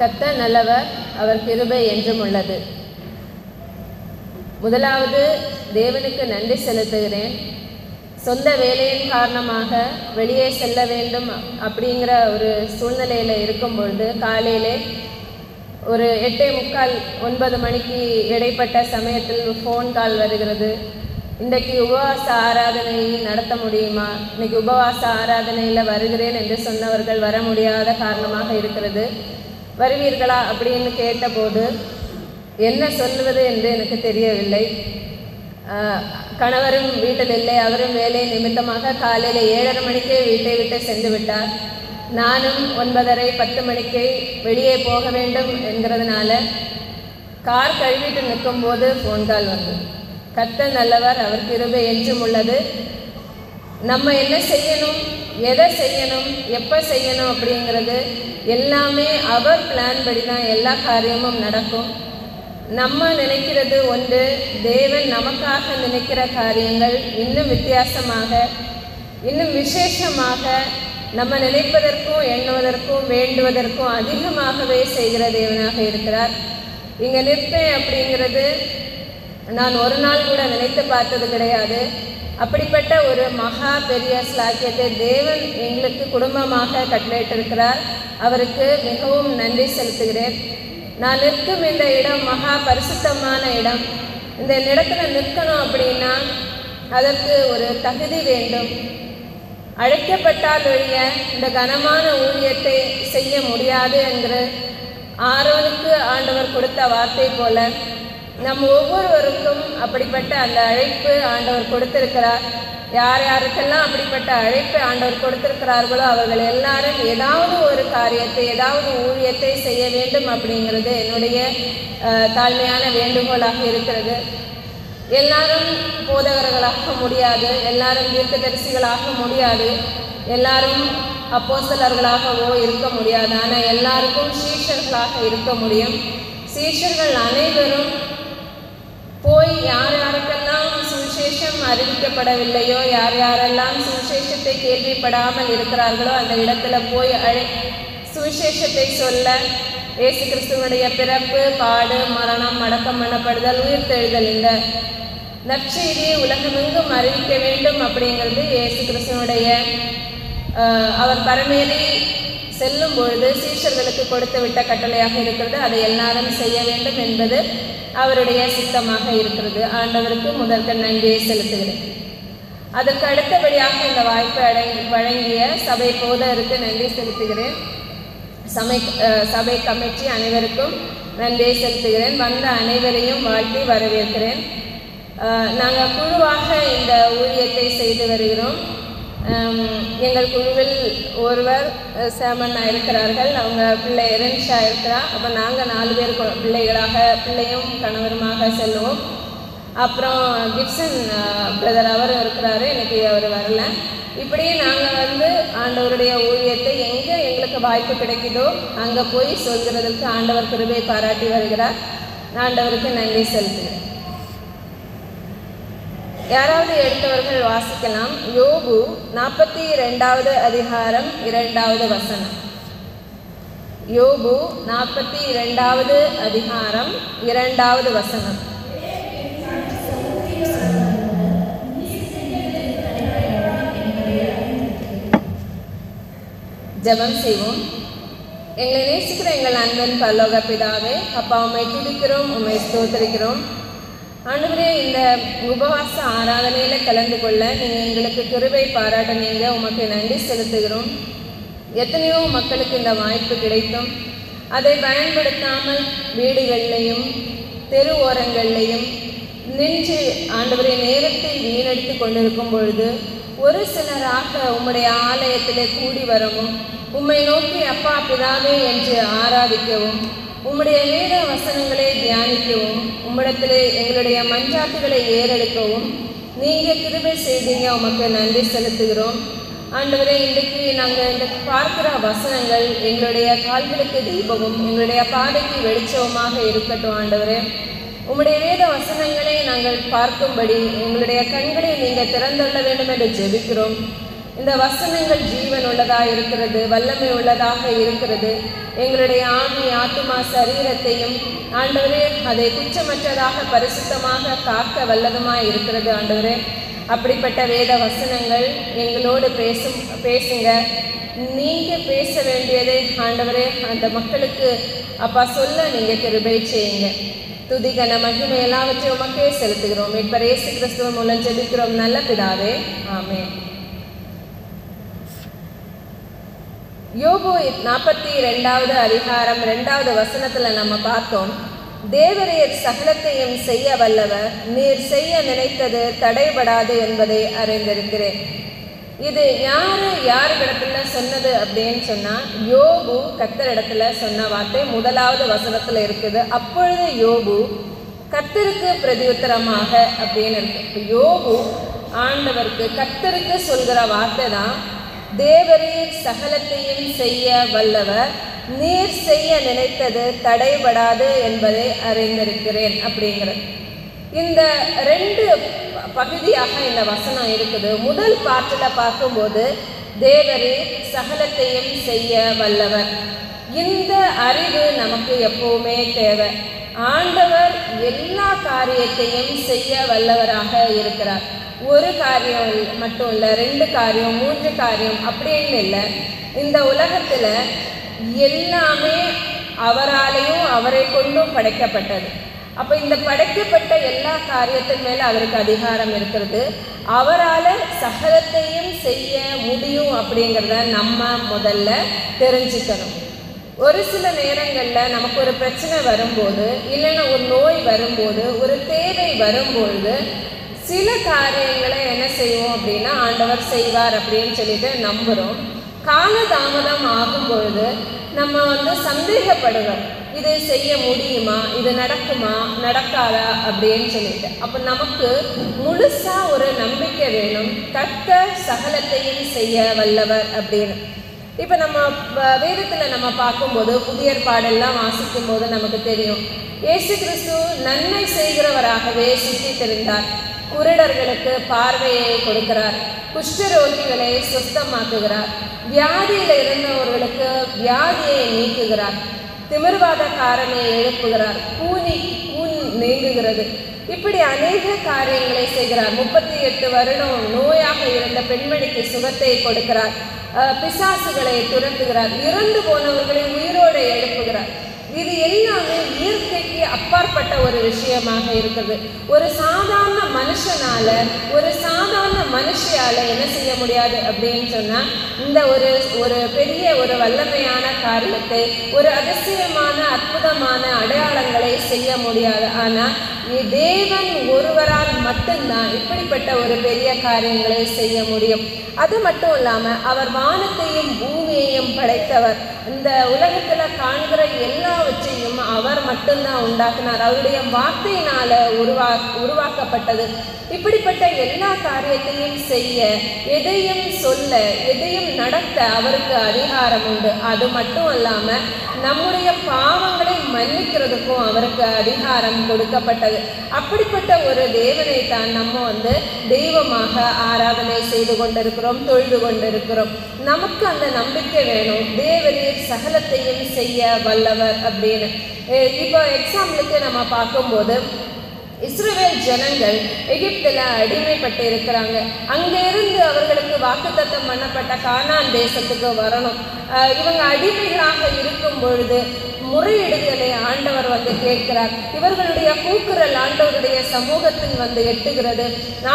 கர்த்தர் நல்லவர், அவர் கிருபை என்றும் உள்ளது. முதலாவது தேவனுக்கு நன்றி செலுத்துகிறேன். சொந்த வேலையின் காரணமாக வெளியே செல்ல வேண்டும் அப்படிங்கிற ஒரு சூழ்நிலையில் இருக்கும் பொழுது காலையிலே ஒரு 8:45 9 மணிக்கு இடைப்பட்ட சமயத்தில் ஃபோன் கால் வருகிறது. இன்றைக்கு உபவாச ஆராதனை நடத்த முடியுமா, இன்னைக்கு உபவாச ஆராதனையில் வருகிறேன் என்று சொன்னவர்கள் வர முடியாத காரணமாக இருக்கிறது, வருவீர்களா அப்படின்னு கேட்டபோது என்ன சொல்லுவது என்று எனக்கு தெரியவில்லை. கணவரும் வீட்டில் இல்லை, அவரும் வேலை நிமித்தமாக காலையில் 7:30 மணிக்கே வீட்டை விட்டு சென்று விட்டார். நானும் 9:30 10 மணிக்கு வெளியே போக வேண்டும் என்கிறதுனால கார் கழுவிட்டு நிற்கும்போது ஃபோன் கால் வந்தது. கர்த்தர் நல்லவர், அவர் கிருபை என்றும் உள்ளது. நம்ம என்ன செய்யணும், எதை செய்யணும், எப்போ செய்யணும் அப்படிங்கிறது எல்லாமே அவர் பிளான் படி தான் எல்லா காரியமும் நடக்கும். நம்ம நினைக்கிறது ஒன்று, தேவன் நமக்காக நினைக்கிற காரியங்கள் இன்னும் வித்தியாசமாக, இன்னும் விசேஷமாக, நம்ம நினைப்பதற்கும் எண்ணுவதற்கும் வேண்டுவதற்கும் அதிகமாகவே செய்கிற தேவனாக இருக்கிறார். இங்கே நிற்பேன் அப்படிங்கிறது நான் ஒரு நாள் கூட நினைத்து பார்த்தது கிடையாது. அப்படிப்பட்ட ஒரு மகா பெரிய ஸ்லாக்கியத்தை தேவன் எங்களுக்கு குடும்பமாக கட்டளையிட்டிருக்கிறார். அவருக்கு மிகவும் நன்றி செலுத்துகிறேன். நான் நிற்கும் இந்த இடம் மகா பரிசுத்தமான இடம். இந்த இடத்துல நிற்கணும் அப்படின்னா அதற்கு ஒரு தகுதி வேண்டும். அழைக்கப்பட்டால் ஒழிய இந்த கனமான ஊழியத்தை செய்ய முடியாது என்கிற ஆரோனுக்கு ஆண்டவர் கொடுத்த வார்த்தை போல நம் ஒவ்வொருவருக்கும் அப்படிப்பட்ட அந்த அழைப்பு ஆண்டவர் கொடுத்திருக்கிறார். யார் யாருக்கெல்லாம் அப்படிப்பட்ட அழைப்பு ஆண்டவர் கொடுத்திருக்கிறார்களோ அவர்கள் எல்லாரும் ஏதாவது ஒரு காரியத்தை, ஏதாவது ஊழியத்தை செய்ய வேண்டும் அப்படிங்கிறது என்னுடைய தாழ்மையான வேண்டுகோளாக இருக்கிறது. எல்லாரும் போதகர்களாக முடியாது, எல்லாரும் தீர்க்கதரிசிகளாக முடியாது, எல்லாரும் அப்போஸ்தலர்களாகவோ இருக்க முடியாது. ஆனால் எல்லாருக்கும் சீஷர்களாக இருக்க முடியும். சீஷர்கள் அனைவரும் போய் யார் யாருக்கெல்லாம் சுவிசேஷம் அறிவிக்கப்படவில்லையோ, யார் யாரெல்லாம் சுவிசேஷத்தை கேள்விப்படாமல் இருக்கிறார்களோ அந்த இடத்துல போய் சுவிசேஷத்தை சொல்ல, இயேசு கிறிஸ்துவனுடைய பிறப்பு, பாடு, மரணம், அடக்கம் பண்ணப்படுதல், உயிர்த்தெழுதல், இந்த நற்செய்தியை உலகமெங்கும் அறிவிக்க வேண்டும் அப்படிங்கிறது இயேசு கிறிஸ்துவனுடைய அவர் பரமேறி செல்லும் பொழுது சீஷர்களுக்கு கொடுத்து விட்ட கட்டளையாக இருக்கிறது. அதை எல்லாரும் செய்ய வேண்டும் என்பது அவருடைய சித்தமாக இருக்கிறது. ஆண்டவருக்கு முதற்க நன்றியை செலுத்துகிறேன். அதற்கு அடுத்தபடியாக இந்த வாய்ப்பை வழங்கிய சபை போதகருக்கு நன்றி செலுத்துகிறேன். சபை கமிட்டி அனைவருக்கும் நன்றியை செலுத்துகிறேன். வந்த அனைவரையும் வாழ்த்தி வரவேற்கிறேன். நாங்கள் குழுவாக இந்த ஊழியத்தை செய்து வருகிறோம். எங்கள் குழுவில் ஒருவர் சேமண்ணா இருக்கிறார்கள், அவங்க பிள்ளை எரன்ஷா இருக்கிறார். அப்போ நாங்கள் 4 பேர் பிள்ளைகளாக, பிள்ளையும் கணவருமாக செல்லுவோம். அப்புறம் கிப்சன் பிரதர் அவரும் இருக்கிறாரு, எனக்கு அவர் வரல. இப்படியே நாங்கள் ஆண்டவருடைய ஊழியத்தை எங்கே எங்களுக்கு வாய்ப்பு கிடைக்குதோ அங்கே போய் சொல்கிறதுக்கு ஆண்டவர் கிருபை பாராட்டி வருகிறார். ஆண்டவருக்கு நன்றி செலுத்துகிறேன். யாராவது எடுத்தவர்கள் வாசிக்கலாம். யோபு 42வது அதிகாரம் 2வது வசனம். யோபு 42வது அதிகாரம் 2வது வசனம். ஜெபம் செய்வோம். எங்களை நேசிக்கிற எங்கள் அன்பின் பரலோக பிதாவே, அப்பா உம்மை துதிக்கிறோம், உம்மை ஸ்தோத்திரிக்கிறோம். ஆண்டவரே, இந்த உபவாச ஆராதனையில் கலந்து கொள்ள நீங்கள் எங்களுக்கு கிருபை பாராட்டினீங்க, உமக்கு நன்றி செலுத்துகிறோம். எத்தனையோ மக்களுக்கு இந்த வாய்ப்பு கிடைத்தும் அதை பயன்படுத்தாமல் வீடுகள்லையும் தெரு ஓரங்கள்லையும் நின்று ஆண்டவரே நேரத்தை வீணடித்து கொண்டிருக்கும் பொழுது ஒரு சிலராக உம்முடைய ஆலயத்திலே கூடி வரவும், உம்மை நோக்கி அப்பா பிதாவே என்று ஆராதிக்கவும், உம்முடைய வேத வசனங்களை தியானிக்கவும், உம்மிடத்திலே எங்களுடைய மன்றாட்டுகளை ஏறெடுக்கவும் நீங்கள் கிருபை செய்தீங்க. உமக்கு நன்றி செலுத்துகிறோம். ஆண்டவரே, இன்றைக்கு நாங்கள் இந்த பார்க்கிற வசனங்கள் எங்களுடைய கால்களுக்கு தீபமும் எங்களுடைய பாதைக்கு வெளிச்சவுமாக இருக்கட்டும். ஆண்டவரே, உம்முடைய வேத வசனங்களை நாங்கள் பார்க்கும்படி எங்களுடைய கண்களை நீங்கள் திறந்துள்ள வேண்டும் என்று ஜெபிக்கிறோம். இந்த வசனங்கள் ஜீவன் உள்ளதாக இருக்கிறது, வல்லமை உள்ளதாக இருக்கிறது. எங்களுடைய ஆவி, ஆத்துமா, சரீரத்தையும் ஆண்டவரே அதை குற்றமற்றதாக பரிசுத்தமாக காக்க வல்லதுமாய் இருக்கிறது. ஆண்டவரே, அப்படிப்பட்ட வேத வசனங்கள் எங்களோடு பேசுங்க. நீங்க பேச வேண்டியதை ஆண்டவரே அந்த மக்களுக்கு அப்பா சொல்ல நீங்க கிருபை செய்யுங்க. துதிகன மகிமை எல்லாவற்றையும் உமக்கே செலுத்துகிறோம். மீட்பர் இயேசு கிறிஸ்துவின் மூலம் ஜெபிக்கிறோம் நல்ல பிதாவே, ஆமென். யோபு 42வது அதிகாரம் 2வது வசனத்துல நம்ம பார்த்தோம், தேவரீர் சகலத்தையும் செய்ய வல்லவர், நீர் செய்ய நினைத்தது தடைபடாது என்பதை அறிந்திருக்கிறேன். இது யாரிடத்துல சொன்னது அப்படின்னு சொன்னா, யோபு கர்த்தரிடத்துல சொன்ன வார்த்தை 1வது வசனத்துல இருக்குது. அப்பொழுது யோபு கர்த்தருக்கு பிரதியுத்தரமாக அப்படின்னு இருக்கு. இப்போ யோபு ஆண்டவருக்கு கர்த்தருக்கு சொல்கிற வார்த்தை தான், தேவரீர் சகலத்தையும் செய்ய வல்லவர், நீர் செய்ய நினைத்தது தடைபடாது என்பதை அறிந்திருக்கிறேன் அப்படிங்கிறது. இந்த 2 பகுதியாக இந்த வசனம் இருக்குது. முதல் பாட்டில் பார்க்கும்போது தேவரீர் சகலத்தையும் செய்ய வல்லவர். இந்த அறிவு நமக்கு எப்பவுமே தேவை. ஆண்டவர் எல்லா காரியத்தையும் செய்ய வல்லவராக இருக்கிறார். ஒரு காரியம் மட்டும் இல்லை, 2 காரியம், 3 காரியம் அப்படின்னு இல்லை. இந்த உலகத்துல எல்லாமே அவராலையும் அவரை கொண்டும் படைக்கப்பட்டது. அப்போ இந்த படைக்கப்பட்ட எல்லா காரியத்தின் மேலே அவருக்கு அதிகாரம் இருக்கிறது. அவரால் சகலத்தையும் செய்ய முடியும் அப்படிங்கிறத நம்ம முதல்ல தெரிஞ்சுக்கணும். ஒரு சில நேரங்களில் நமக்கு ஒரு பிரச்சனை வரும்போது, இல்லைன்னா ஒரு நோய் வரும்போது, ஒரு தேவை வரும்பொழுது சில காரியங்களை என்ன செய்வோம் அப்படின்னா ஆண்டவர் செய்வார் அப்படின்னு சொல்லிட்டு நம்புகிறோம். காலதாமதம் ஆகும் பொழுது நம்ம சந்தேகப்படுவோம், இது செய்ய முடியுமா, இது நடக்குமா, நடக்காதா அப்படின்னு சொல்லிட்டு. அப்போ நமக்கு முழுசா ஒரு நம்பிக்கை வேணும், கர்த்தர் சகலத்தையும் செய்ய வல்லவர் அப்படின்னு. இப்போ நம்ம வேதத்தில் நம்ம பார்க்கும்போது புதிய ஏற்பாடெல்லாம் வாசிக்கும் போது நமக்கு தெரியும், இயேசு கிறிஸ்து நன்மை செய்கிறவராகவே சுற்றி தெரிந்தார். குருடர்களுக்கு பார்வையை கொடுக்கிறார், குஷ்டரோகிகளை சுத்தமாக்குகிறார், வியாதியில் இருந்தவர்களுக்கு வியாதியை நீக்குகிறார், திமிர்வாதக்காரனை எழுப்புகிறார், கூன் நீங்குகிறது. இப்படி அநேக காரியங்களை செய்கிறார். 38 வருடம் நோயாக இருந்த பெண்மணிக்கு சுகத்தை கொடுக்கிறார், பிசாசுகளை துரத்துகிறார், இறந்து போனவர்களை உயிரோடு எழுப்புகிறார். இது எல்லாமே இயற்கைக்கு அப்பாற்பட்ட ஒரு விஷயமாக இருக்குது. ஒரு சாதாரண மனுஷனால, ஒரு சாதாரண மனுஷியால என்ன செய்ய முடியாது அப்படின்னு சொன்னா, இந்த ஒரு பெரிய ஒரு வல்லமையான காரியத்தை, ஒரு அதிசயமான அற்புதமான அடையாளங்களை செய்ய முடியாது. ஆனா தேவன் ஒருவரால் மட்டும்தான் இப்படிப்பட்ட ஒரு பெரிய காரியங்களை செய்ய முடியும். அது மட்டும் இல்லாம அவர் வானத்தையும் பூமியையும் படைத்தவர். இந்த உலகத்துல காண்கிற எல்லாவற்றையும் அவர் மட்டும்தான் உண்டாக்குனார். அவருடைய வார்த்தையினால உருவாக்கப்பட்டது. இப்படிப்பட்ட எல்லா காரியத்தையும் செய்ய, எதையும் சொல்ல, எதையும் நடத்த அவருக்கு அதிகாரம் உண்டு. அது மட்டும் இல்லாம நம்முடைய பாவங்களை மன்னிக்கிறதுக்கும் அவருக்கு அதிகாரம் கொடுக்கப்பட்டது. அப்படிப்பட்ட ஒரு தேவனை தான் நம்ம தெய்வமாக ஆராதனை செய்து கொண்டிருக்கிறோம், தொழுது கொண்டிருக்கிறோம். நமக்கு அந்த நம்பிக்கை வேணும், தேவரீர் சகலத்தையும் செய்ய வல்லவர் அப்படின்னு. இப்போ எக்ஸாம்பிளுக்கு நம்ம பார்க்கும்போது, இஸ்ரவேல் ஜனங்கள் எகிப்தில் அடிமைப்பட்டு இருக்கிறாங்க. அங்கிருந்து அவர்களுக்கு வாக்குத்தத்தம் பண்ணப்பட்ட கானான் தேசத்துக்கு வரணும். இவங்க அடிமைகளாக இருக்கும் பொழுது முறையீடுகளை ஆண்டவர் கேட்கிறார். இவர்களுடைய கூக்குரல் ஆண்டவருடைய சமூகத்தில் எட்டுகிறது.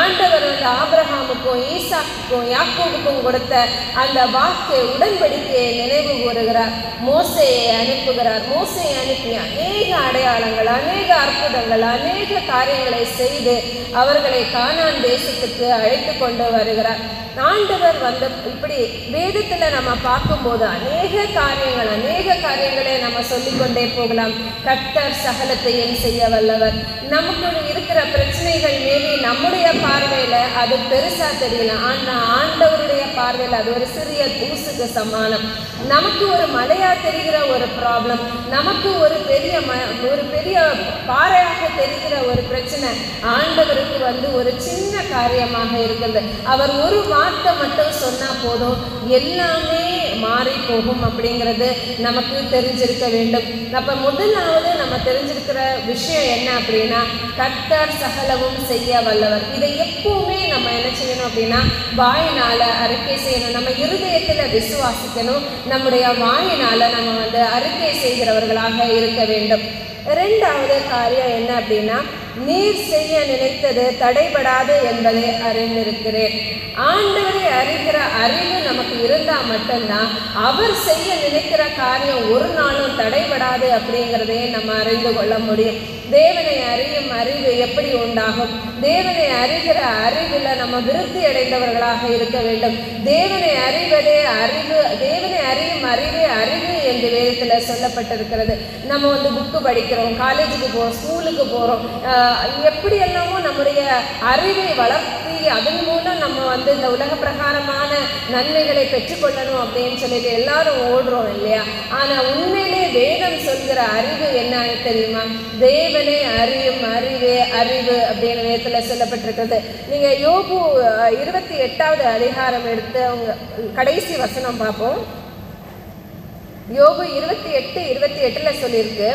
ஆண்டவர் ஆபிரகாமுக்கும் ஈசாக்குக்கும் யாக்கோபுக்கும் கொடுத்த அந்த வாக்கு உடன்படிக்கையை நினைவு கூறுகிறார். மோசேயை அனுப்புகிறார். மோசையை அனுப்பி அநேக அடையாளங்கள், அநேக அற்புதங்கள், அநேக காரியங்களை செய்து அவர்களை கானான் தேசத்துக்கு அழைத்து கொண்டு வருகிறார். ஆண்டவர் இப்படி வேதத்துல நம்ம பார்க்கும்போது அநேக காரியங்களை நம்ம சொல்லி சொல்லிக்கொண்டே போகலாம். கர்த்தர் சகலத்தையும் செய்ய வல்லவர். நமக்கு இருக்கிற பிரச்சனைகள் மேலே நம்முடைய பார்வையில் அது பெருசா தெரியலாம், ஆனால் ஆண்டவருடைய பார்வையில் அது ஒரு சிறிய தூசுக்கு சமானம். நமக்கு ஒரு மலையா தெரிகிற ஒரு ப்ராப்ளம், நமக்கு ஒரு பெரிய பாறையாக தெரிகிற ஒரு பிரச்சனை ஆண்டவருக்கு ஒரு சின்ன காரியமாக இருக்கிறது. அவர் ஒரு வார்த்தை மட்டும் சொன்னா போதும், எல்லாமே மாறி போகும் அப்படிங்கிறது நமக்கு தெரிஞ்சிருக்க வேண்டும். அப்ப முதலாவது நம்ம தெரிஞ்சிருக்கிற விஷயம் என்ன அப்படின்னா, கர்த்தர் சகலவும் செய்ய வல்லவர். இதை எப்பவுமே நம்ம என்ன செய்யணும் அப்படின்னா, வாயினால அறிக்கை செய்யணும். நம்ம இருதயத்துல விசுவாசிக்கணும், நம்முடைய வாயினால நம்ம அறிக்கை செய்கிறவர்களாக இருக்க வேண்டும். இரண்டாவது காரியம் என்ன அப்படின்னா, நீர் செய்ய நினைத்தது தடைபடாது என்பதை அறிந்திருக்கிறேன். ஆண்டவரை அறிகிற அறிவு நமக்கு இருந்தால் மட்டும்தான் அவர் செய்ய நினைக்கிற காரியம் ஒரு நாளும் தடைபடாது அப்படிங்கிறதே நம்ம அறிந்து கொள்ள முடியும். தேவனை அறியும் அறிவு எப்படி உண்டாகும்? தேவனை அறிகிற அறிவில் நம்ம விருத்தி அடைந்தவர்களாக இருக்க வேண்டும். தேவனை அறிவதே அறிவு, தேவனை அறியும் அறிவே அறிவு என்று வேதத்தில் சொல்லப்பட்டிருக்கிறது. நம்ம புக்கு படிக்கிறோம், காலேஜுக்கு போகிறோம், ஸ்கூலுக்கு போகிறோம், எப்படியெல்லாமோ நம்முடைய அறிவை வளர்த்தி அதன் மூலம் நம்ம இந்த உலக பிரகாரமான நன்மைகளை பெற்றுக்கொள்ளணும் அப்படின்னு சொல்லிட்டு எல்லாரும் ஓடுறோம் இல்லையா? ஆனால் உண்மையிலே வேதம் சொல்கிற அறிவு என்ன தெரியுமா? தேவனை அறியும் அறிவே அறிவு அப்படின்னு வேதத்தில் சொல்லப்பட்டிருக்கிறது. நீங்கள் யோபு 28வது அதிகாரம் எடுத்து அவங்க கடைசி வசனம் பார்ப்போம். யோபு 28:28 சொல்லியிருக்கு,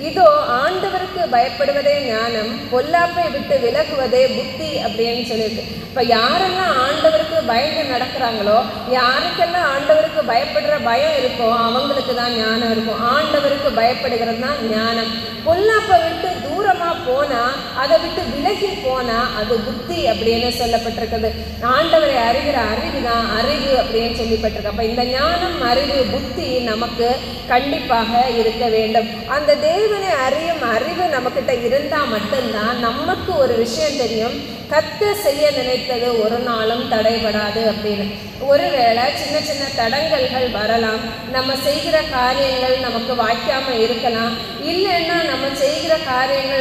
இதோ ஆண்டவருக்கு பயப்படுவதே ஞானம், பொல்லாப்பை விட்டு விலகுவதே புத்தி அப்படின்னு சொல்லியிருக்கு. இப்போ யாரெல்லாம் ஆண்டவருக்கு பயந்து நடக்கிறாங்களோ, யாருக்கெல்லாம் ஆண்டவருக்கு பயப்படுற பயம் இருக்கோ அவங்களுக்கு தான் ஞானம் இருக்கும். ஆண்டவருக்கு பயப்படுகிறது தான் ஞானம். பொல்லாப்பை விட்டு தூரமாக போனால், அதை விட்டு விலகி போனால் அது புத்தி அப்படின்னு சொல்லப்பட்டிருக்குது. ஆண்டவரை அறிகிற அறிவு தான் அறிவு அப்படின்னு சொல்லப்பட்டிருக்கு. அப்போ இந்த ஞானம், அறிவு, புத்தி நமக்கு கண்டிப்பாக இருக்க வேண்டும். அந்த தேவனை அறியும் அறிவு நம்மக்கிட்ட இருந்தால் மட்டும்தான் நமக்கு ஒரு விஷயம் தெரியும், கர்த்தர் செய்ய நினைத்தது ஒரு நாளும் தடைபடாது அப்படின்னு. ஒருவேளை சின்ன சின்ன தடங்கல்கள் வரலாம், நம்ம செய்கிற காரியங்கள் நமக்கு வாய்க்காமல் இருக்கலாம், இல்லைன்னா நம்ம செய்கிற காரியங்கள்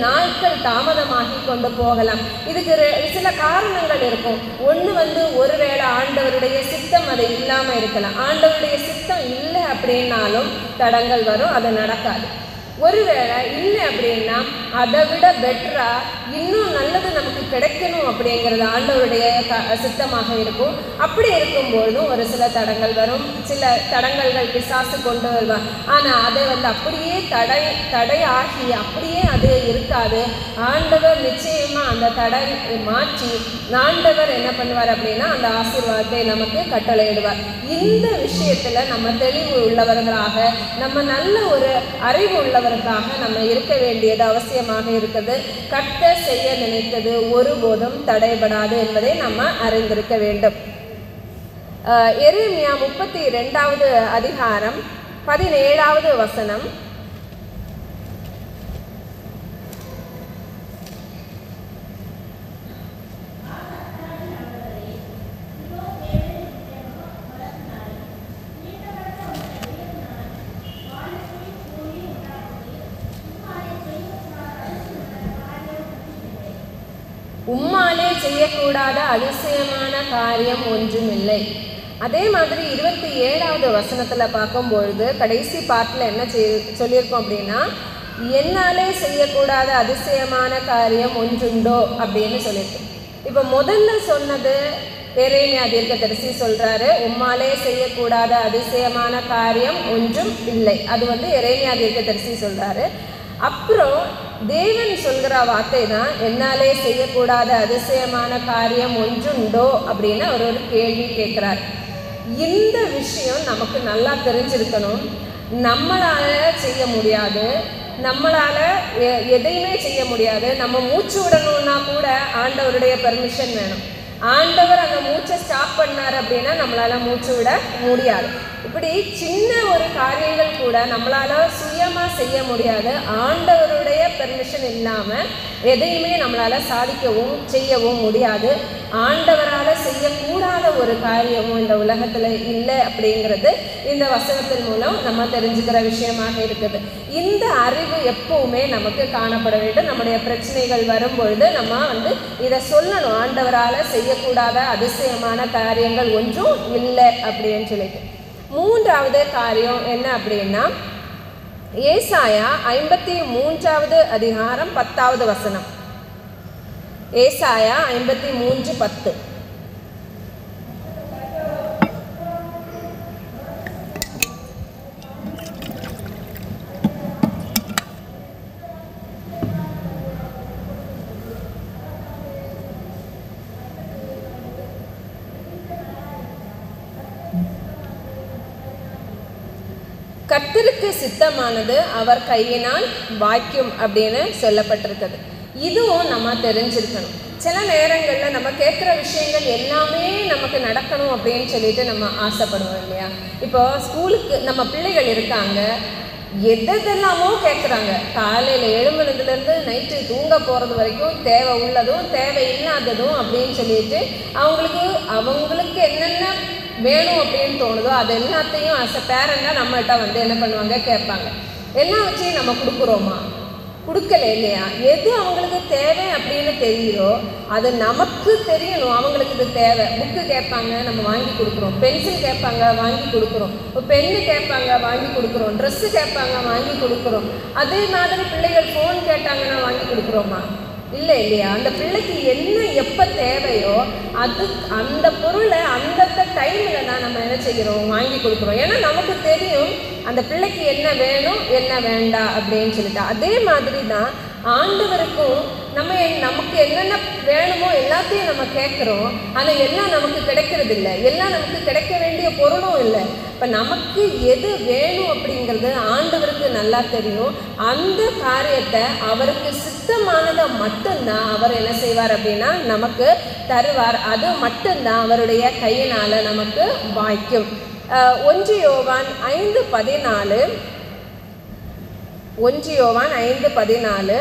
நாட்கள் தாமதமாகி கொண்டு போகலாம். இதுக்கு சில காரணங்கள் இருக்கும். ஒன்று ஒருவேளை ஆண்டவருடைய சித்தம் அது இல்லாமல் இருக்கலாம். ஆண்டவருடைய சித்தம் இல்லை அப்படின்னாலும் தடங்கள் வரும், அது நடக்காது. ஒருவேளை இல்லை அப்படின்னா அதை விட பெட்டரா இன்னும் நல்லது நமக்கு கிடைக்கணும் அப்படிங்கிறது ஆண்டவருடைய சித்தமாக இருக்கும். அப்படி இருக்கும்போதும் ஒரு சில தடங்கள் வரும், சில தடங்கல்கள் பிசாசு கொண்டு வருவார். ஆனால் அதை அப்படியே தடையாகி அப்படியே அது இருக்காது. ஆண்டவர் நிச்சயமாக அந்த தடை மாற்றி ஆண்டவர் என்ன பண்ணுவார் அப்படின்னா அந்த ஆசீர்வாதத்தை நமக்கு கட்டளையிடுவார். இந்த விஷயத்தில் நம்ம தெளிவு உள்ளவர்களாக, நம்ம நல்ல ஒரு அறிவு உள்ளவர்களாக நம்ம இருக்க வேண்டியது அவசியமாக இருக்கிறது. கர்த்தர் செய்ய நினைத்தது ஒருபோதும் தடைபடாது என்பதை நம்ம அறிந்திருக்க வேண்டும். எரேமியா 32வது அதிகாரம் 17வது வசனம். உம்மாலே செய்யக்கூடாத அதிசயமான காரியம் ஒன்றுமில்லை. அதே மாதிரி 27வது வசனத்தில் பார்க்கும்பொழுது கடைசி பாட்டில் என்ன சொல்லியிருக்கோம் அப்படின்னா, என்னாலே செய்யக்கூடாத அதிசயமான காரியம் ஒன்றுண்டோ அப்படின்னு சொல்லியிருக்கு. இப்போ முதல்ல சொன்னது எரேமியா தீர்க்கதரிசி சொல்கிறாரு, உம்மாலே செய்யக்கூடாத அதிசயமான காரியம் ஒன்றும் இல்லை. அது எரேமியா தீர்க்கதரிசி சொல்கிறாரு. அப்புறம் தேவன் சொல்கிற வார்த்தை தான், என்னாலே செய்யக்கூடாத அதிசயமான காரியம் ஒன்றுண்டோ அப்படின்னு அவர் ஒரு கேள்வி கேட்குறார். இந்த விஷயம் நமக்கு நல்லா தெரிஞ்சிருக்கணும். நம்மளால் செய்ய முடியாது, நம்மளால் எதையுமே செய்ய முடியாது. நம்ம மூச்சு விடணும்னா கூட ஆண்டவருடைய பெர்மிஷன் வேணும். ஆண்டவர் அந்த மூச்சை ஸ்டாப் பண்ணார் அப்படின்னா நம்மளால் மூச்சு விட முடியாது. இப்படி சின்ன ஒரு காரியங்கள் கூட நம்மளால் சுயமாக செய்ய முடியாது. ஆண்டவருடைய பெர்மிஷன் இல்லாமல் எதையுமே நம்மளால் சாதிக்கவும் செய்யவும் முடியாது. ஆண்டவரால் செய்யக்கூடாத ஒரு காரியமும் இந்த உலகத்தில் இல்லை அப்படிங்கிறது இந்த வசனத்தின் மூலம் நம்ம தெரிஞ்சுக்கிற விஷயமாக இருக்குது. இந்த அறிவு எப்பவுமே நமக்கு காணப்பட வேண்டும். நம்முடைய பிரச்சனைகள் வரும்பொழுது நம்ம இதை சொல்லணும், ஆண்டவரால் செய்யக்கூடாத அதிசயமான காரியங்கள் ஒன்றும் இல்லை அப்படின்னு சொல்லிட்டு. மூன்றாவது காரியம் என்ன அப்படின்னா, ஏசாயா 53வது அதிகாரம் 10வது வசனம். ஏசாயா 53:10. கர்த்தருக்கு சித்தமானது அவர் கையினால் வாய்க்கும் அப்படின்னு சொல்லப்பட்டிருக்குது. இதுவும் நம்ம தெரிஞ்சிருக்கணும். சில நேரங்களில் நம்ம கேட்குற விஷயங்கள் எல்லாமே நமக்கு நடக்கணும் அப்படின்னு சொல்லிட்டு நம்ம ஆசைப்படுவோம் இல்லையா? இப்போ ஸ்கூலுக்கு நம்ம பிள்ளைகள் இருக்காங்க, எதெல்லாமோ கேட்குறாங்க. காலையில் எழும்புனதுலேருந்து நைட்டு தூங்க போகிறது வரைக்கும் தேவை உள்ளதும் தேவை இல்லாததும் அப்படின்னு சொல்லிட்டு அவங்களுக்கு என்னென்ன வேணும் அப்படின்னு தோணுதோ அது எல்லாத்தையும் ஆஸ் அ பேரண்டாக நம்மகிட்ட என்ன பண்ணுவாங்க, கேட்பாங்க. எல்லாம் வச்சு நம்ம கொடுக்குறோமா? கொடுக்கல இல்லையா? எது அவங்களுக்கு தேவை அப்படின்னு தெரியுதோ அது நமக்கு தெரியணும். அவங்களுக்கு இது தேவை. புக்கு கேட்பாங்க, நம்ம வாங்கி கொடுக்குறோம். பென்சில் கேட்பாங்க, வாங்கி கொடுக்குறோம். பென்னு கேட்பாங்க, வாங்கி கொடுக்குறோம். ட்ரெஸ்ஸு கேட்பாங்க, வாங்கி கொடுக்குறோம். அதே மாதிரி பிள்ளைகள் ஃபோன் கேட்டாங்கன்னா வாங்கி கொடுக்குறோமா? இல்லை இல்லையா? அந்த பிள்ளைக்கு என்ன எப்போ தேவையோ அந்த பொருளை அந்தந்த டைமில் தான் நம்ம என்ன செய்கிறோம், வாங்கி கொடுக்குறோம். ஏன்னா நமக்கு தெரியும் அந்த பிள்ளைக்கு என்ன வேணும் என்ன வேண்டாம் அப்படின்னு சொல்லிட்டு. அதே மாதிரி தான் ஆண்டவருக்கும் நமக்கு என்னென்ன வேணுமோ எல்லாத்தையும் நம்ம கேட்குறோம். ஆனால் எல்லாம் நமக்கு கிடைக்கிறது இல்லை, எல்லாம் நமக்கு கிடைக்க வேண்டிய பொருளும் இல்லை. இப்போ நமக்கு எது வேணும் அப்படிங்கிறது ஆண்டவருக்கு நல்லா தெரியும். அந்த காரியத்தை அவருக்கு சித்தமானதை மட்டும்தான் அவர் என்ன செய்வார் அப்படின்னா நமக்கு தருவார். அது மட்டும்தான் அவருடைய கையினால் நமக்கு வாய்க்கும். 1 யோவான் 5:14. 1 யோவான் 5:14.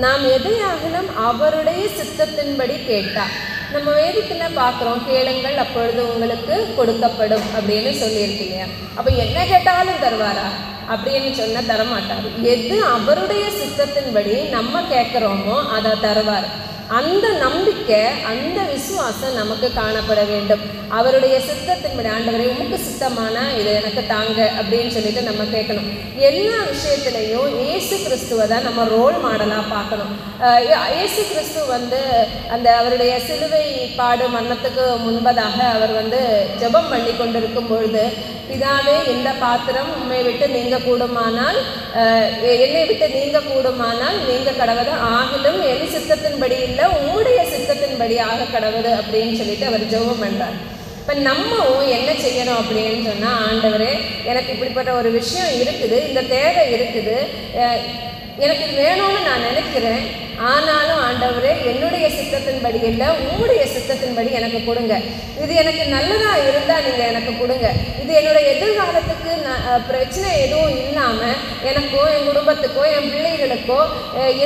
நாம் எதையாகிலும் அவருடைய சித்தத்தின்படி கேட்டார். நம்ம வேதத்தில் பார்க்குறோம், கேளுங்கள் அப்பொழுது உங்களுக்கு கொடுக்கப்படும் அப்படின்னு சொல்லியிருக்கு இல்லையா? அப்போ என்ன கேட்டாலும் தருவாரா அப்படின்னு சொன்னால் தரமாட்டார். எது அவருடைய சித்தத்தின்படி நம்ம கேட்குறோமோ அதை தருவார். அந்த நம்பிக்கை, அந்த விசுவாசம் நமக்கு காணப்பட வேண்டும். அவருடைய சித்தத்தின்படி, ஆண்டவரே உமக்கு சித்தமான இது எனக்கு தாங்க அப்படின்னு சொல்லிட்டு நம்ம கேட்கணும். எல்லா விஷயத்துலையும் இயேசு கிறிஸ்துவை தான் நம்ம ரோல் மாடலாக பார்க்கணும். இயேசு கிறிஸ்து அந்த அவருடைய சிலுவை பாடு மரணத்துக்கு முன்பதாக அவர் ஜெபம் பண்ணி கொண்டிருக்கும் பொழுது, பிதாவே இந்த பாத்திரம் உம்மை விட்டு நீங்க கூடுமானால், என்னை விட்டு நீங்க கூடுமானால் நீங்க கடவுது, ஆகிலும் என் சித்தத்தின்படி இல்லை உம்முடைய சித்தத்தின்படி ஆக கடவுது அப்படின்னு சொல்லிட்டு அவர் ஜெபம் பண்றார். இப்போ நம்மவும் என்ன செய்யணும் அப்படின்னு சொன்னால், ஆண்டவரே எனக்கு இப்படிப்பட்ட ஒரு விஷயம் இருக்குது, இந்த தேவை இருக்குது, எனக்கு இது வேணும்னு நான் நினைக்கிறேன், ஆனாலும் ஆண்டவரே என்னுடைய சித்தத்தின்படி இல்லை உம்முடைய சித்தத்தின்படி எனக்கு கொடுங்க. இது எனக்கு நல்லதாக இருந்தால் நீங்கள் எனக்கு கொடுங்க. இது என்னுடைய எதிர்காலத்துக்கு பிரச்சனை எதுவும் இல்லாமல் எனக்கோ என் குடும்பத்துக்கோ என் பிள்ளைகளுக்கோ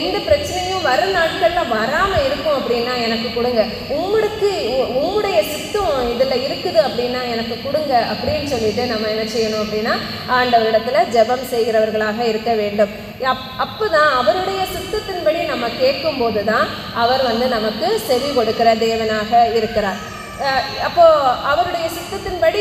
எந்த பிரச்சனையும் வரும் நாட்களில் வராமல் இருக்கும் அப்படின்னா எனக்கு கொடுங்க. உம்முடைய சித்தம் இதில் இருக்குது அப்படின்னா எனக்கு கொடுங்க அப்படின்னு சொல்லிட்டு நம்ம என்ன செய்யணும் அப்படின்னா ஆண்டவரிடத்தில் ஜெபம் செய்கிறவர்களாக இருக்க வேண்டும். அப்போ தான் அவருடைய சித்தத்தின்படி நம்ம கேட்கும்போது தான் அவர் நமக்கு செவி கொடுக்கிற தேவனாக இருக்கிறார். அப்போது அவருடைய சித்தத்தின்படி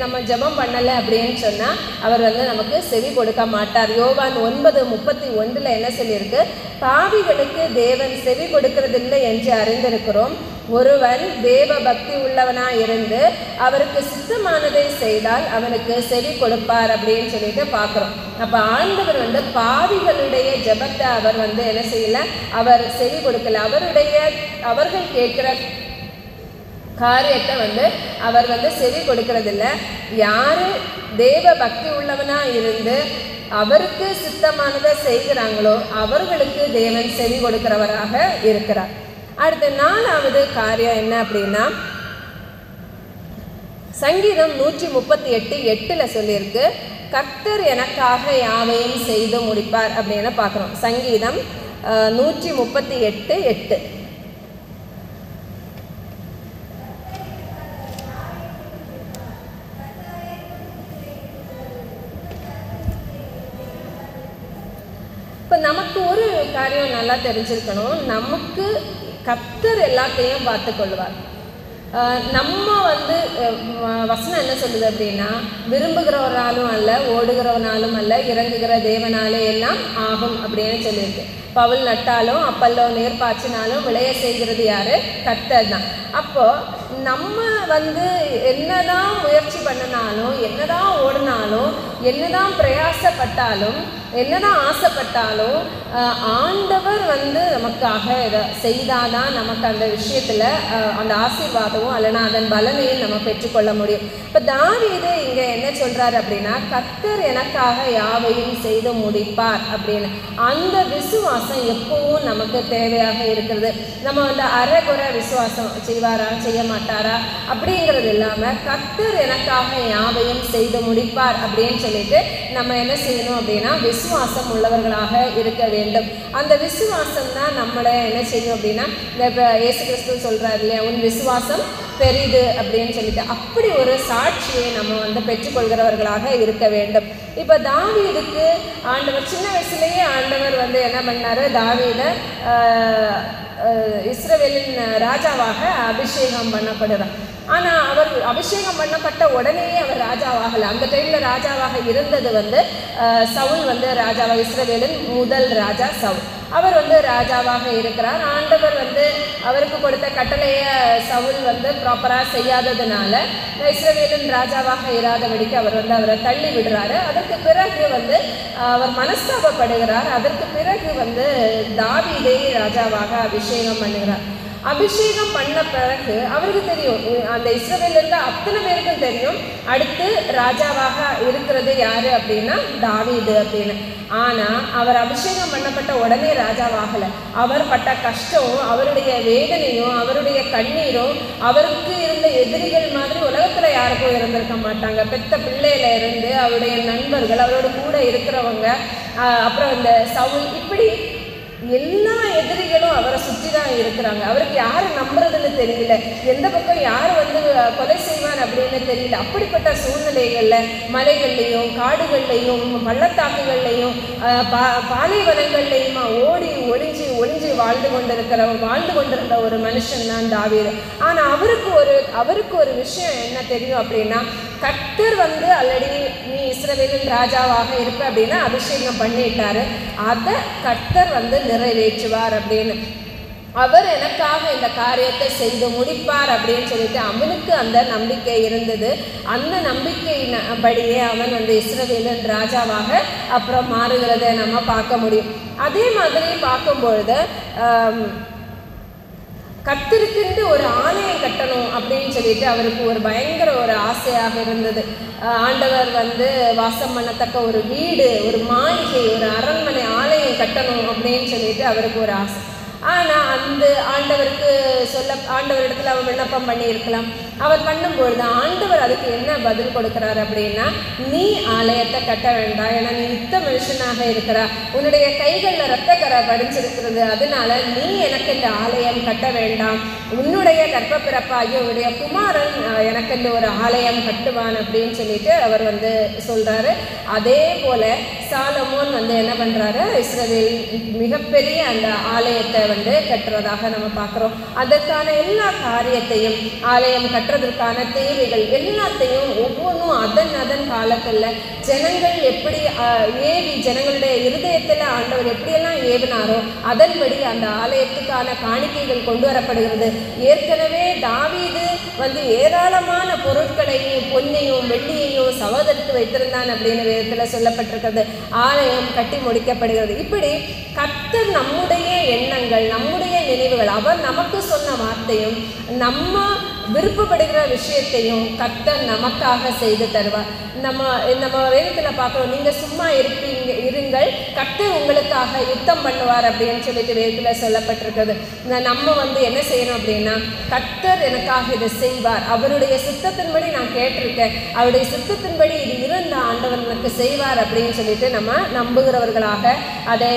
நம்ம ஜெபம் பண்ணலை அப்படின்னு சொன்னால் அவர் நமக்கு செவி கொடுக்க மாட்டார். யோவான் 9:31 என்ன சொல்லியிருக்கு? பாவிகளுக்கு தேவன் செவி கொடுக்கறதில்லை என்று அறிந்திருக்கிறோம். ஒருவன் தேவ பக்தி உள்ளவனாக இருந்து அவருக்கு சித்தமானதை செய்தால் அவனுக்கு செவி கொடுப்பார் அப்படின்னு சொல்லிட்டு பார்க்குறோம். அப்போ ஆண்டவர் பாவிகளுடைய ஜெபத்தை அவர் என்ன செய்யலை, அவர் செவி கொடுக்கல. அவர்கள் கேட்குற காரியத்தை அவர் செவி கொடுக்கறதில்ல. யார் தேவ பக்தி உள்ளவனாக இருந்து அவருக்கு சித்தமானதை செய்கிறாங்களோ அவர்களுக்கு தேவன் செவி கொடுக்கிறவராக இருக்கிறார். அடுத்து 4வது காரியம் என்ன அப்படின்னா, சங்கீதம் 138:8 சொல்லியிருக்கு, கர்த்தர் எனக்காக யாவையும் செய்து முடிப்பார் அப்படின்னு பார்க்குறோம். சங்கீதம் 138:8. இப்போ நமக்கு ஒரு காரியம் நல்லா தெரிஞ்சிருக்கணும், நமக்கு கர்த்தர் எல்லாத்தையும் பார்த்து கொள்வார். நம்ம வசனம் என்ன சொல்லுது அப்படின்னா, விரும்புகிறவராலும் அல்ல, ஓடுகிறவனாலும் அல்ல, இறங்குகிற தேவனாலே எல்லாம் ஆகும் அப்படின்னு சொல்லியிருக்கு. பவுல் நட்டாலும் அப்பல்லோ நீர் பாய்ச்சினாலும் விளைய செய்கிறது யாரு? கர்த்தர் தான். அப்போ நம்ம என்னதான் முயற்சி பண்ணினாலும், என்னதான் ஓடினாலும், என்னதான் பிரயாசப்பட்டாலும், என்னதான் ஆசைப்பட்டாலும் ஆண்டவர் நமக்காக இதை செய்தாதான் நமக்கு அந்த விஷயத்தில் அந்த ஆசீர்வாதமும் அல்லனா அதன் பலனையும் நம்ம பெற்றுக்கொள்ள முடியும். இப்போ தாவீது இங்கே என்ன சொல்கிறார் அப்படின்னா, கர்த்தர் எனக்காக யாவையும் செய்து முடிப்பார் அப்படின்னு. அந்த விசுவாசம் எப்பவும் நமக்கு தேவையாக இருக்கிறது. நம்ம அரைகுறை விசுவாசம், செய்வாரா செய்ய மாட்டாரா அப்படிங்கிறது இல்லாமல், கர்த்தர் எனக்காக யாவையும் செய்து முடிப்பார் அப்படின்னு சொல்லிட்டு நம்ம என்ன செய்யணும் அப்படின்னா, விசுவாசம் உள்ளவர்களாக இருக்க வேண்டும். அந்த விசுவாசம் தான் நம்மளை என்ன செய்யும் அப்படின்னா, இந்த இயேசு கிறிஸ்து சொல்றாரு இல்லையா, உன் விசுவாசம் பெரிது அப்படின்னு சொல்லிட்டு, அப்படி ஒரு சாட்சியை நம்ம பெற்றுக்கொள்கிறவர்களாக இருக்க வேண்டும். இப்போ தாவீதுக்கு ஆண்டவர் சின்ன வயசுலேயே ஆண்டவர் என்ன பண்ணாரு, தாவீதை இஸ்ரவேலின் ராஜாவாக அபிஷேகம் பண்ணப்படுறார். ஆனால் அவர் அபிஷேகம் பண்ணப்பட்ட உடனேயே அவர் ராஜாவாகலை. அந்த டைமில் ராஜாவாக இருந்தது சவுல் ராஜாவாக, இஸ்ரவேலின் முதல் ராஜா சவுல். அவர் ராஜாவாக இருக்கிறார். ஆண்டவர் அவருக்கு கொடுத்த கட்டளையை சவுல் ப்ராப்பராக செய்யாததுனால இஸ்ரவேலின் ராஜாவாக இராதபடிக்கு அவர் அவரை தள்ளி விடுறாரு. அதற்கு பிறகு அவர் மனஸ்தாபப்படுகிறார். அதற்கு பிறகு தாவீதை ராஜாவாக அபிஷேகம் பண்ணுகிறார். அபிஷேகம் பண்ண பிறகு அவருக்கு தெரியும், அந்த இஸ்ரவேலில் இருந்த அத்தனை பேருக்கும் தெரியும், அடுத்து ராஜாவாக இருக்கிறது யாரு அப்படின்னா தாவீது அப்படின்னு. ஆனால் அவர் அபிஷேகம் பண்ணப்பட்ட உடனே ராஜாவாகலை. அவர் பட்ட கஷ்டம், அவருடைய வேதனையும் அவருடைய கண்ணீரும் அவருக்கு இருந்த எதிரிகள் மாதிரி உலகத்தில் யாருக்கும் இருந்திருக்க மாட்டாங்க. பெத்த பிள்ளையில இருந்து அவருடைய நண்பர்கள், அவரோட கூட இருக்கிறவங்க, அப்புறம் இந்த சவுல், இப்படி எல்லா எதிரிகளும் அவரை சுற்றி தான் இருக்கிறாங்க. அவருக்கு யாரை நம்புறதுன்னு தெரியல, எந்த பக்கம் யார் கொலை செய்வார் அப்படின்னு தெரியல. அப்படிப்பட்ட சூழ்நிலைகளில் மலைகள்லையும் காடுகள்லையும் பள்ளத்தாக்குகள்லையும் பாலைவனங்கள்லையுமா ஓடி ஒளிஞ்சு வாழ்ந்து கொண்டிருந்த ஒரு மனுஷன் தான் தாவீது. ஆனால் அவருக்கு ஒரு விஷயம் என்ன தெரியும் அப்படின்னா, கர்த்தர் ஆல்ரெடி நீ இஸ்ரவேலின் ராஜாவாக இருப்ப அப்படின்னா அபிஷேகம் பண்ணிட்டாரு, அதை கர்த்தர் நிறைவேற்றுவார் அப்படின்னு. அவர் எனக்காக இந்த காரியத்தை செய்து முடிப்பார் அப்படின்னு சொல்லிட்டு அவனுக்கு அந்த நம்பிக்கை இருந்தது. அந்த நம்பிக்கையின்படியே அவன் இஸ்ரவேலின் ராஜாவாக அப்புறம் மாறுகிறத நம்ம பார்க்க முடியும். அதே மாதிரி பார்க்கும்பொழுது கர்த்தருக்குன்னு ஒரு ஆலயம் கட்டணும் அப்படின்னு சொல்லிட்டு அவருக்கு ஒரு பயங்கர ஒரு ஆசையாக இருந்தது. ஆண்டவர் வாசம் பண்ணத்தக்க ஒரு வீடு, ஒரு மாளிகை, ஒரு அரண்மனை, ஆலயம் கட்டணும் அப்படின்னு சொல்லிட்டு அவருக்கு ஒரு ஆசை. ஆனால் அந்த ஆண்டவரிடத்தில் அவர் விண்ணப்பம் பண்ணியிருக்கலாம். அவர் பண்ணும்பொழுது ஆண்டவர் அதுக்கு என்ன பதில் கொடுக்குறாரு அப்படின்னா, நீ ஆலயத்தை கட்ட வேண்டாம், ஏன்னா நீ யுத்த மனுஷனாக இருக்கிறா, உன்னுடைய கைகளில் இரத்தக்கரை படிஞ்சிருக்கிறது, அதனால நீ எனக்கு இந்த ஆலயம் கட்ட வேண்டாம், உன்னுடைய கர்ப்பப்பிறப்பாகி உன்னுடைய குமாரன் எனக்கு இந்த ஒரு ஆலயம் கட்டுவான் அப்படின்னு சொல்லிட்டு அவர் சொல்றாரு. அதே போல சாலமோன் என்ன பண்றாரு, இஸ்ரவேல் மிகப்பெரிய அந்த ஆலயத்தை கட்டுறதாக நம்ம பார்க்குறோம். அதற்கான எல்லா காரியத்தையும், ஆலயம் கட்டுறதற்கான தேவைகள் எல்லாத்தையும் ஒவ்வொன்றும் அதன் காலத்தில் ஜனங்கள் எப்படி ஜனங்களுடைய இருதயத்தில் ஆண்டவர் எப்படியெல்லாம் ஏவினாரோ அதன்படி அந்த ஆலயத்துக்கான காணிக்கைகள் கொண்டு வரப்படுகிறது. ஏற்கனவே தாவீது ஏராளமான பொருட்களையும் பொன்னையும் வெள்ளியையும் சகோதரித்து வைத்திருந்தான் அப்படின்னு வேதத்தில் சொல்லப்பட்டிருக்கிறது. ஆலயம் கட்டி முடிக்கப்படுகிறது. இப்படி கர்த்தர் நம்முடைய எண்ணங்கள், நம்முடைய நினைவுகள், அவர் நமக்கு சொன்ன வார்த்தையும் நம்ம விருப்பப்படுகிற விஷயத்தையும் கர்த்தர் நமக்காக செய்து தருவார். நம்ம வேதத்தில் பார்க்குறோம், நீங்கள் சும்மா இருங்கள், கர்த்தர் உங்களுக்காக யுத்தம் பண்ணுவார் அப்படின்னு சொல்லிட்டு வேதத்தில் சொல்லப்பட்டிருக்கிறது. நம்ம என்ன செய்யணும் அப்படின்னா, கர்த்தர் எனக்காக இதை செய்வார், அவருடைய சித்தத்தின்படி நான் கேட்டிருக்கேன், அவருடைய சித்தத்தின்படி இது இருந்த ஆண்டவர் எனக்கு செய்வார் அப்படின்னு சொல்லிட்டு நம்ம நம்புகிறவர்களாக, அதை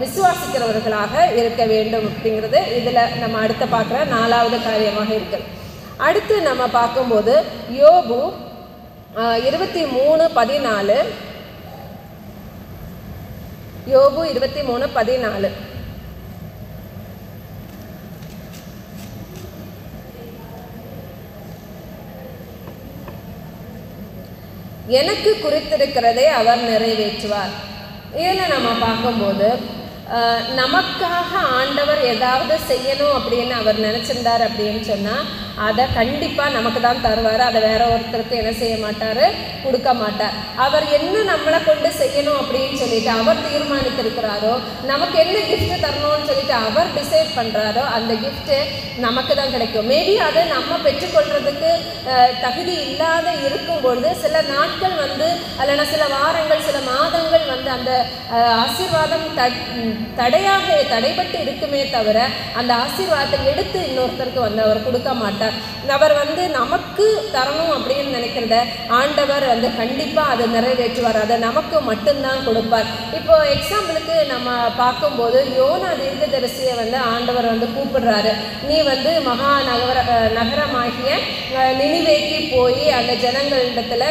விசுவாசிக்கிறவர்களாக இருக்க வேண்டும் அப்படிங்கிறது இதில் நம்ம அடுத்து பார்க்குற 4வது காரியமாக இருக்குது. அடுத்து நம்ம பார்க்கும்போது யோபு 23:14, யோபு 23:14, எனக்கு குறித்திருக்கிறதை அவர் நிறைவேற்றுவார். இதில் நம்ம பார்க்கும்போது நமக்காக ஆண்டவர் ஏதாவது செய்யணும் அப்படின்னு அவர் நினச்சிருந்தார் அப்படின்னு சொன்னால் அதை கண்டிப்பாக நமக்கு தான் தருவார். அதை வேற ஒருத்தருக்கு என்ன செய்ய மாட்டார், கொடுக்க மாட்டார். அவர் என்ன நம்மளை கொண்டு செய்யணும் அப்படின்னு சொல்லிட்டு அவர் தீர்மானித்திருக்கிறாரோ, நமக்கு என்ன கிஃப்ட் தரணும்னு சொல்லிட்டு அவர் டிசைட் பண்ணுறாரோ அந்த கிஃப்ட்டு நமக்கு தான் கிடைக்கும். மேபி அதை நம்ம பெற்றுக்கொள்றதுக்கு தகுதி இல்லாத இருக்கும்பொழுது சில நாட்கள் அல்லனா சில வாரங்கள், சில மாதங்கள் அந்த ஆசீர்வாதம் தடைபட்டு இருக்குமே தவிர அந்த ஆசீர்வாதத்தை எடுத்து இன்னொருத்தருக்கு அவர் கொடுக்க மாட்டார். அவர் நமக்கு தரணும் அப்படின்னு நினைக்கிறத ஆண்டவர் கண்டிப்பாக அதை நிறைவேற்றுவார், அதை நமக்கு மட்டும்தான் கொடுப்பார். இப்போ எக்ஸாம்பிளுக்கு நம்ம பார்க்கும்போது யோனா தீர்க்கதரிசியை ஆண்டவர் கூப்பிடுறாரு, நீ மகா நகரமாகிய நினிவேக்கு போய் அந்த ஜனங்களிடத்துல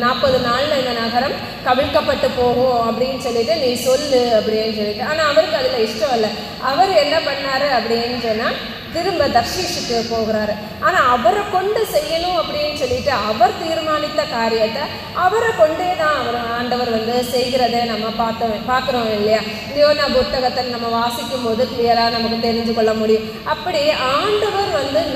40 நாளில் இந்த நகரம் கவிழ்க்கப்பட்டு போகும் அப்படின்னு சொல்லிட்டு நீ சொல்லு அப்படின்னு சொல்லிட்டு. ஆனால் அவருக்கு அதில் இஷ்டம் இல்லை. அவர் என்ன பண்ணாரு அப்படின்னு சொன்னால் திரும்ப தர்ஷீஷுக்கு போகிறாரு. ஆனால் அவரை கொண்டு செய்யணும் அப்படின்னு சொல்லிட்டு அவர் தீர்மானித்த காரியத்தை அவரை கொண்டே தான் ஆண்டவர் செய்கிறத நம்ம பார்க்குறோம் இல்லையா? யோனா புத்தகத்தில் நம்ம வாசிக்கும் போது கிளியராக நமக்கு தெரிஞ்சு கொள்ள முடியும். அப்படி ஆண்டவர்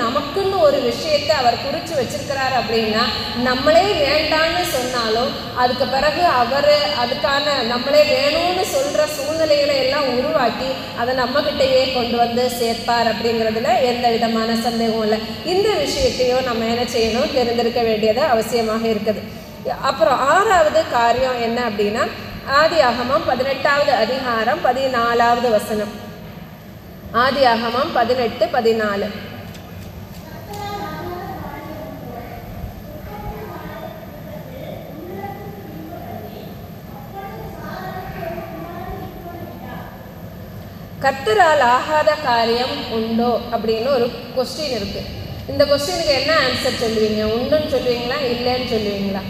நமக்குன்னு ஒரு விஷயத்தை அவர் குறித்து வச்சிருக்கிறார் அப்படின்னா, நம்மளே வேண்டான்னு சொன்னாலும் அதுக்கு பிறகு அவர் அதுக்கான நம்மளே வேணும்னு சொல்கிற சூழ்நிலைகளை எல்லாம் உருவாக்கி அதை நம்மகிட்டயே கொண்டு சேர்ப்பார் அப்படிங்கிறதுல எந்த விதமான சந்தேகமும் இல்லை. இந்த விஷயத்தையும் நம்ம என்ன செய்யணும், தெரிந்திருக்க வேண்டியது அவசியமாக இருக்குது. அப்புறம் 6வது காரியம் என்ன அப்படின்னா, ஆதியாகமம் 18வது அதிகாரம் 14வது வசனம். ஆதியாகமம் 18:14. கர்த்தரால் ஆகாத காரியம் உண்டோ அப்படின்னு ஒரு கொஸ்டின் இருக்கு. இந்த கொஸ்டினுக்கு என்ன ஆன்சர் சொல்லுவீங்க? உண்டுன்னு சொல்லுவீங்களா, இல்லைன்னு சொல்லுவீங்களா?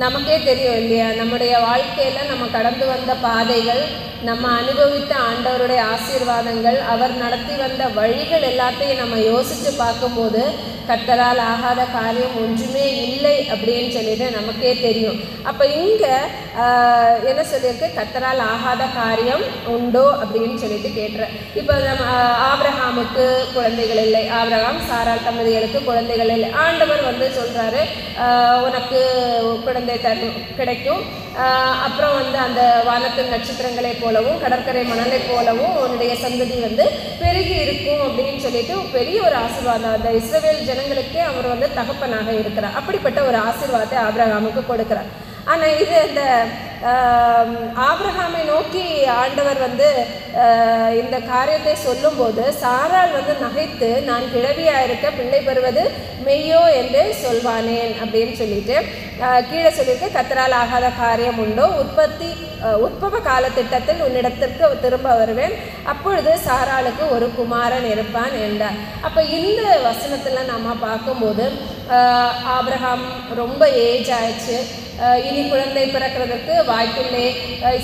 நமக்கே தெரியும் இல்லையா, நம்முடைய வாழ்க்கையில் நம்ம கடந்து வந்த பாதைகள், நம்ம அனுபவித்த ஆண்டவருடைய ஆசீர்வாதங்கள், அவர் நடத்தி வந்த வழிகள் எல்லாத்தையும் நம்ம யோசித்து பார்க்கும்போது கர்த்தரால் ஆகாத காரியம் ஒன்றுமே இல்லை அப்படின்னு சொல்லிட்டு நமக்கே தெரியும். அப்போ இங்கே என்ன சொல்லியிருக்கு, கர்த்தரால் ஆகாத காரியம் உண்டோ அப்படின்னு சொல்லிட்டு கேட்டுறேன். இப்போ நம்ம ஆபிரகாமுக்கு குழந்தைகள் இல்லை, ஆபிரகாம் சாராள் தம்பதிகளுக்கு குழந்தைகள் இல்லை. ஆண்டவர் சொல்கிறாரு, உனக்கு குழந்தை கிடைக்கும், அப்புறம் அந்த வானத்து நட்சத்திரங்களை போலவும் கடற்கரை மணலை போலவும் உன்னுடைய சந்ததி பெருகி இருக்கும் அப்படின்னு சொல்லிட்டு பெரிய ஒரு ஆசீர்வாதம் அந்த இஸ்ரவேல் ஜனங்களுக்கே அவர் தகப்பனாக இருக்கிறார். அப்படிப்பட்ட ஒரு ஆசீர்வாதத்தை ஆபிரகாமுக்கு கொடுக்கிறார். ஆனால் இது இந்த ஆபிரகாமை நோக்கி ஆண்டவர் இந்த காரியத்தை சொல்லும்போது சாராள் நகைத்து, நான் கிழவியாக இருக்க பிள்ளை பெறுவது மெய்யோ என்று சொல்வானேன் அப்படின்னு சொல்லிட்டு கீழே சொல்லியிருக்கு, கர்த்தரால் ஆகாத காரியம் உண்டோ, உற்பவ கால திட்டத்தில் உன்னிடத்திற்கு திரும்ப வருவேன், அப்பொழுது சாராளுக்கு ஒரு குமாரன் இருப்பான் என்றார். அப்போ இந்த வசனத்தில் நம்ம பார்க்கும்போது ஆபிரகாம் ரொம்ப ஏஜ் ஆயிடுச்சு, இனி குழந்தை பிறக்கிறதுக்கு வாய்ப்பில்லை.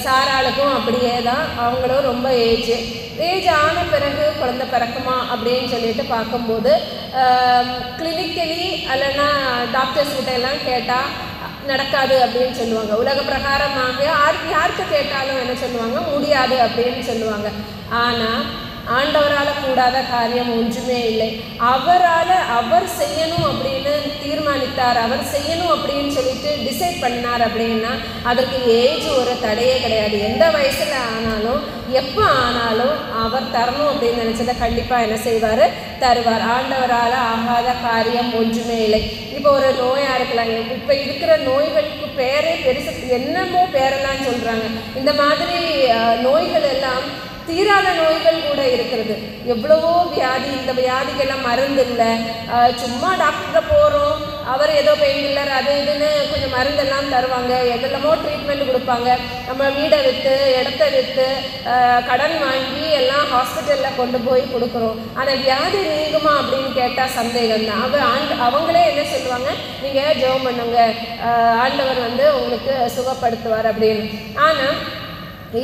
சாராளுக்கும் அப்படியே தான், அவங்களும் ரொம்ப ஏஜ் ஆன பிறகு குழந்தை பிறக்குமா அப்படின்னு சொல்லிட்டு பார்க்கும்போது கிளினிக்கலி இல்லைன்னா டாக்டர்ஸ் கிட்ட எல்லாம் கேட்டால் நடக்காது அப்படின்னு சொல்லுவாங்க. உலக பிரகாரமாக யாருக்கு கேட்டாலும் என்ன சொல்லுவாங்க, முடியாது அப்படின்னு சொல்லுவாங்க. ஆனால் ஆண்டவரால் கூடாத காரியம் ஒன்றுமே இல்லை. அவர் செய்யணும் அப்படின்னு தீர்மானித்தார், அவர் செய்யணும் அப்படின்னு சொல்லிட்டு டிசைட் பண்ணார் அப்படின்னா அதற்கு ஏஜ் ஒரு தடையே கிடையாது. எந்த வயசில் ஆனாலும் எப்போ ஆனாலும் அவர் தரணும் அப்படின்னு நினச்சதை கண்டிப்பாக என்ன செய்வார், தருவார். ஆண்டவரால் ஆகாத காரியம் ஒன்றுமே இல்லை. இப்போ ஒரு நோயாக இருக்கலாம், இப்போ இருக்கிற நோய்களுக்கு பேரே பெருசு, என்னமோ பேரெல்லாம் சொல்கிறாங்க. இந்த மாதிரி நோய்கள் எல்லாம் தீராத நோய்கள் கூட இருக்கிறது. எவ்வளவோ வியாதி, இந்த வியாதிக்கெல்லாம் மருந்து இல்லை. சும்மா டாக்டர்கிட்ட போகிறோம், அவர் ஏதோ பெயின் கில்லர் அது இதுன்னு கொஞ்சம் மருந்தெல்லாம் தருவாங்க, எதெல்லாமோ ட்ரீட்மெண்ட் கொடுப்பாங்க. நம்ம வீடை விற்று இடத்த விற்று கடன் வாங்கி எல்லாம் ஹாஸ்பிட்டலில் கொண்டு போய் கொடுக்குறோம். ஆனால் வியாதி நீங்குமா அப்படின்னு கேட்டால் சந்தேகம் தான். அவங்களே என்ன சொல்லுவாங்க, நீங்கள் ஜெபம் பண்ணுங்க, ஆண்டவர் உங்களுக்கு சுகப்படுத்துவார் அப்படின்னு. ஆனால்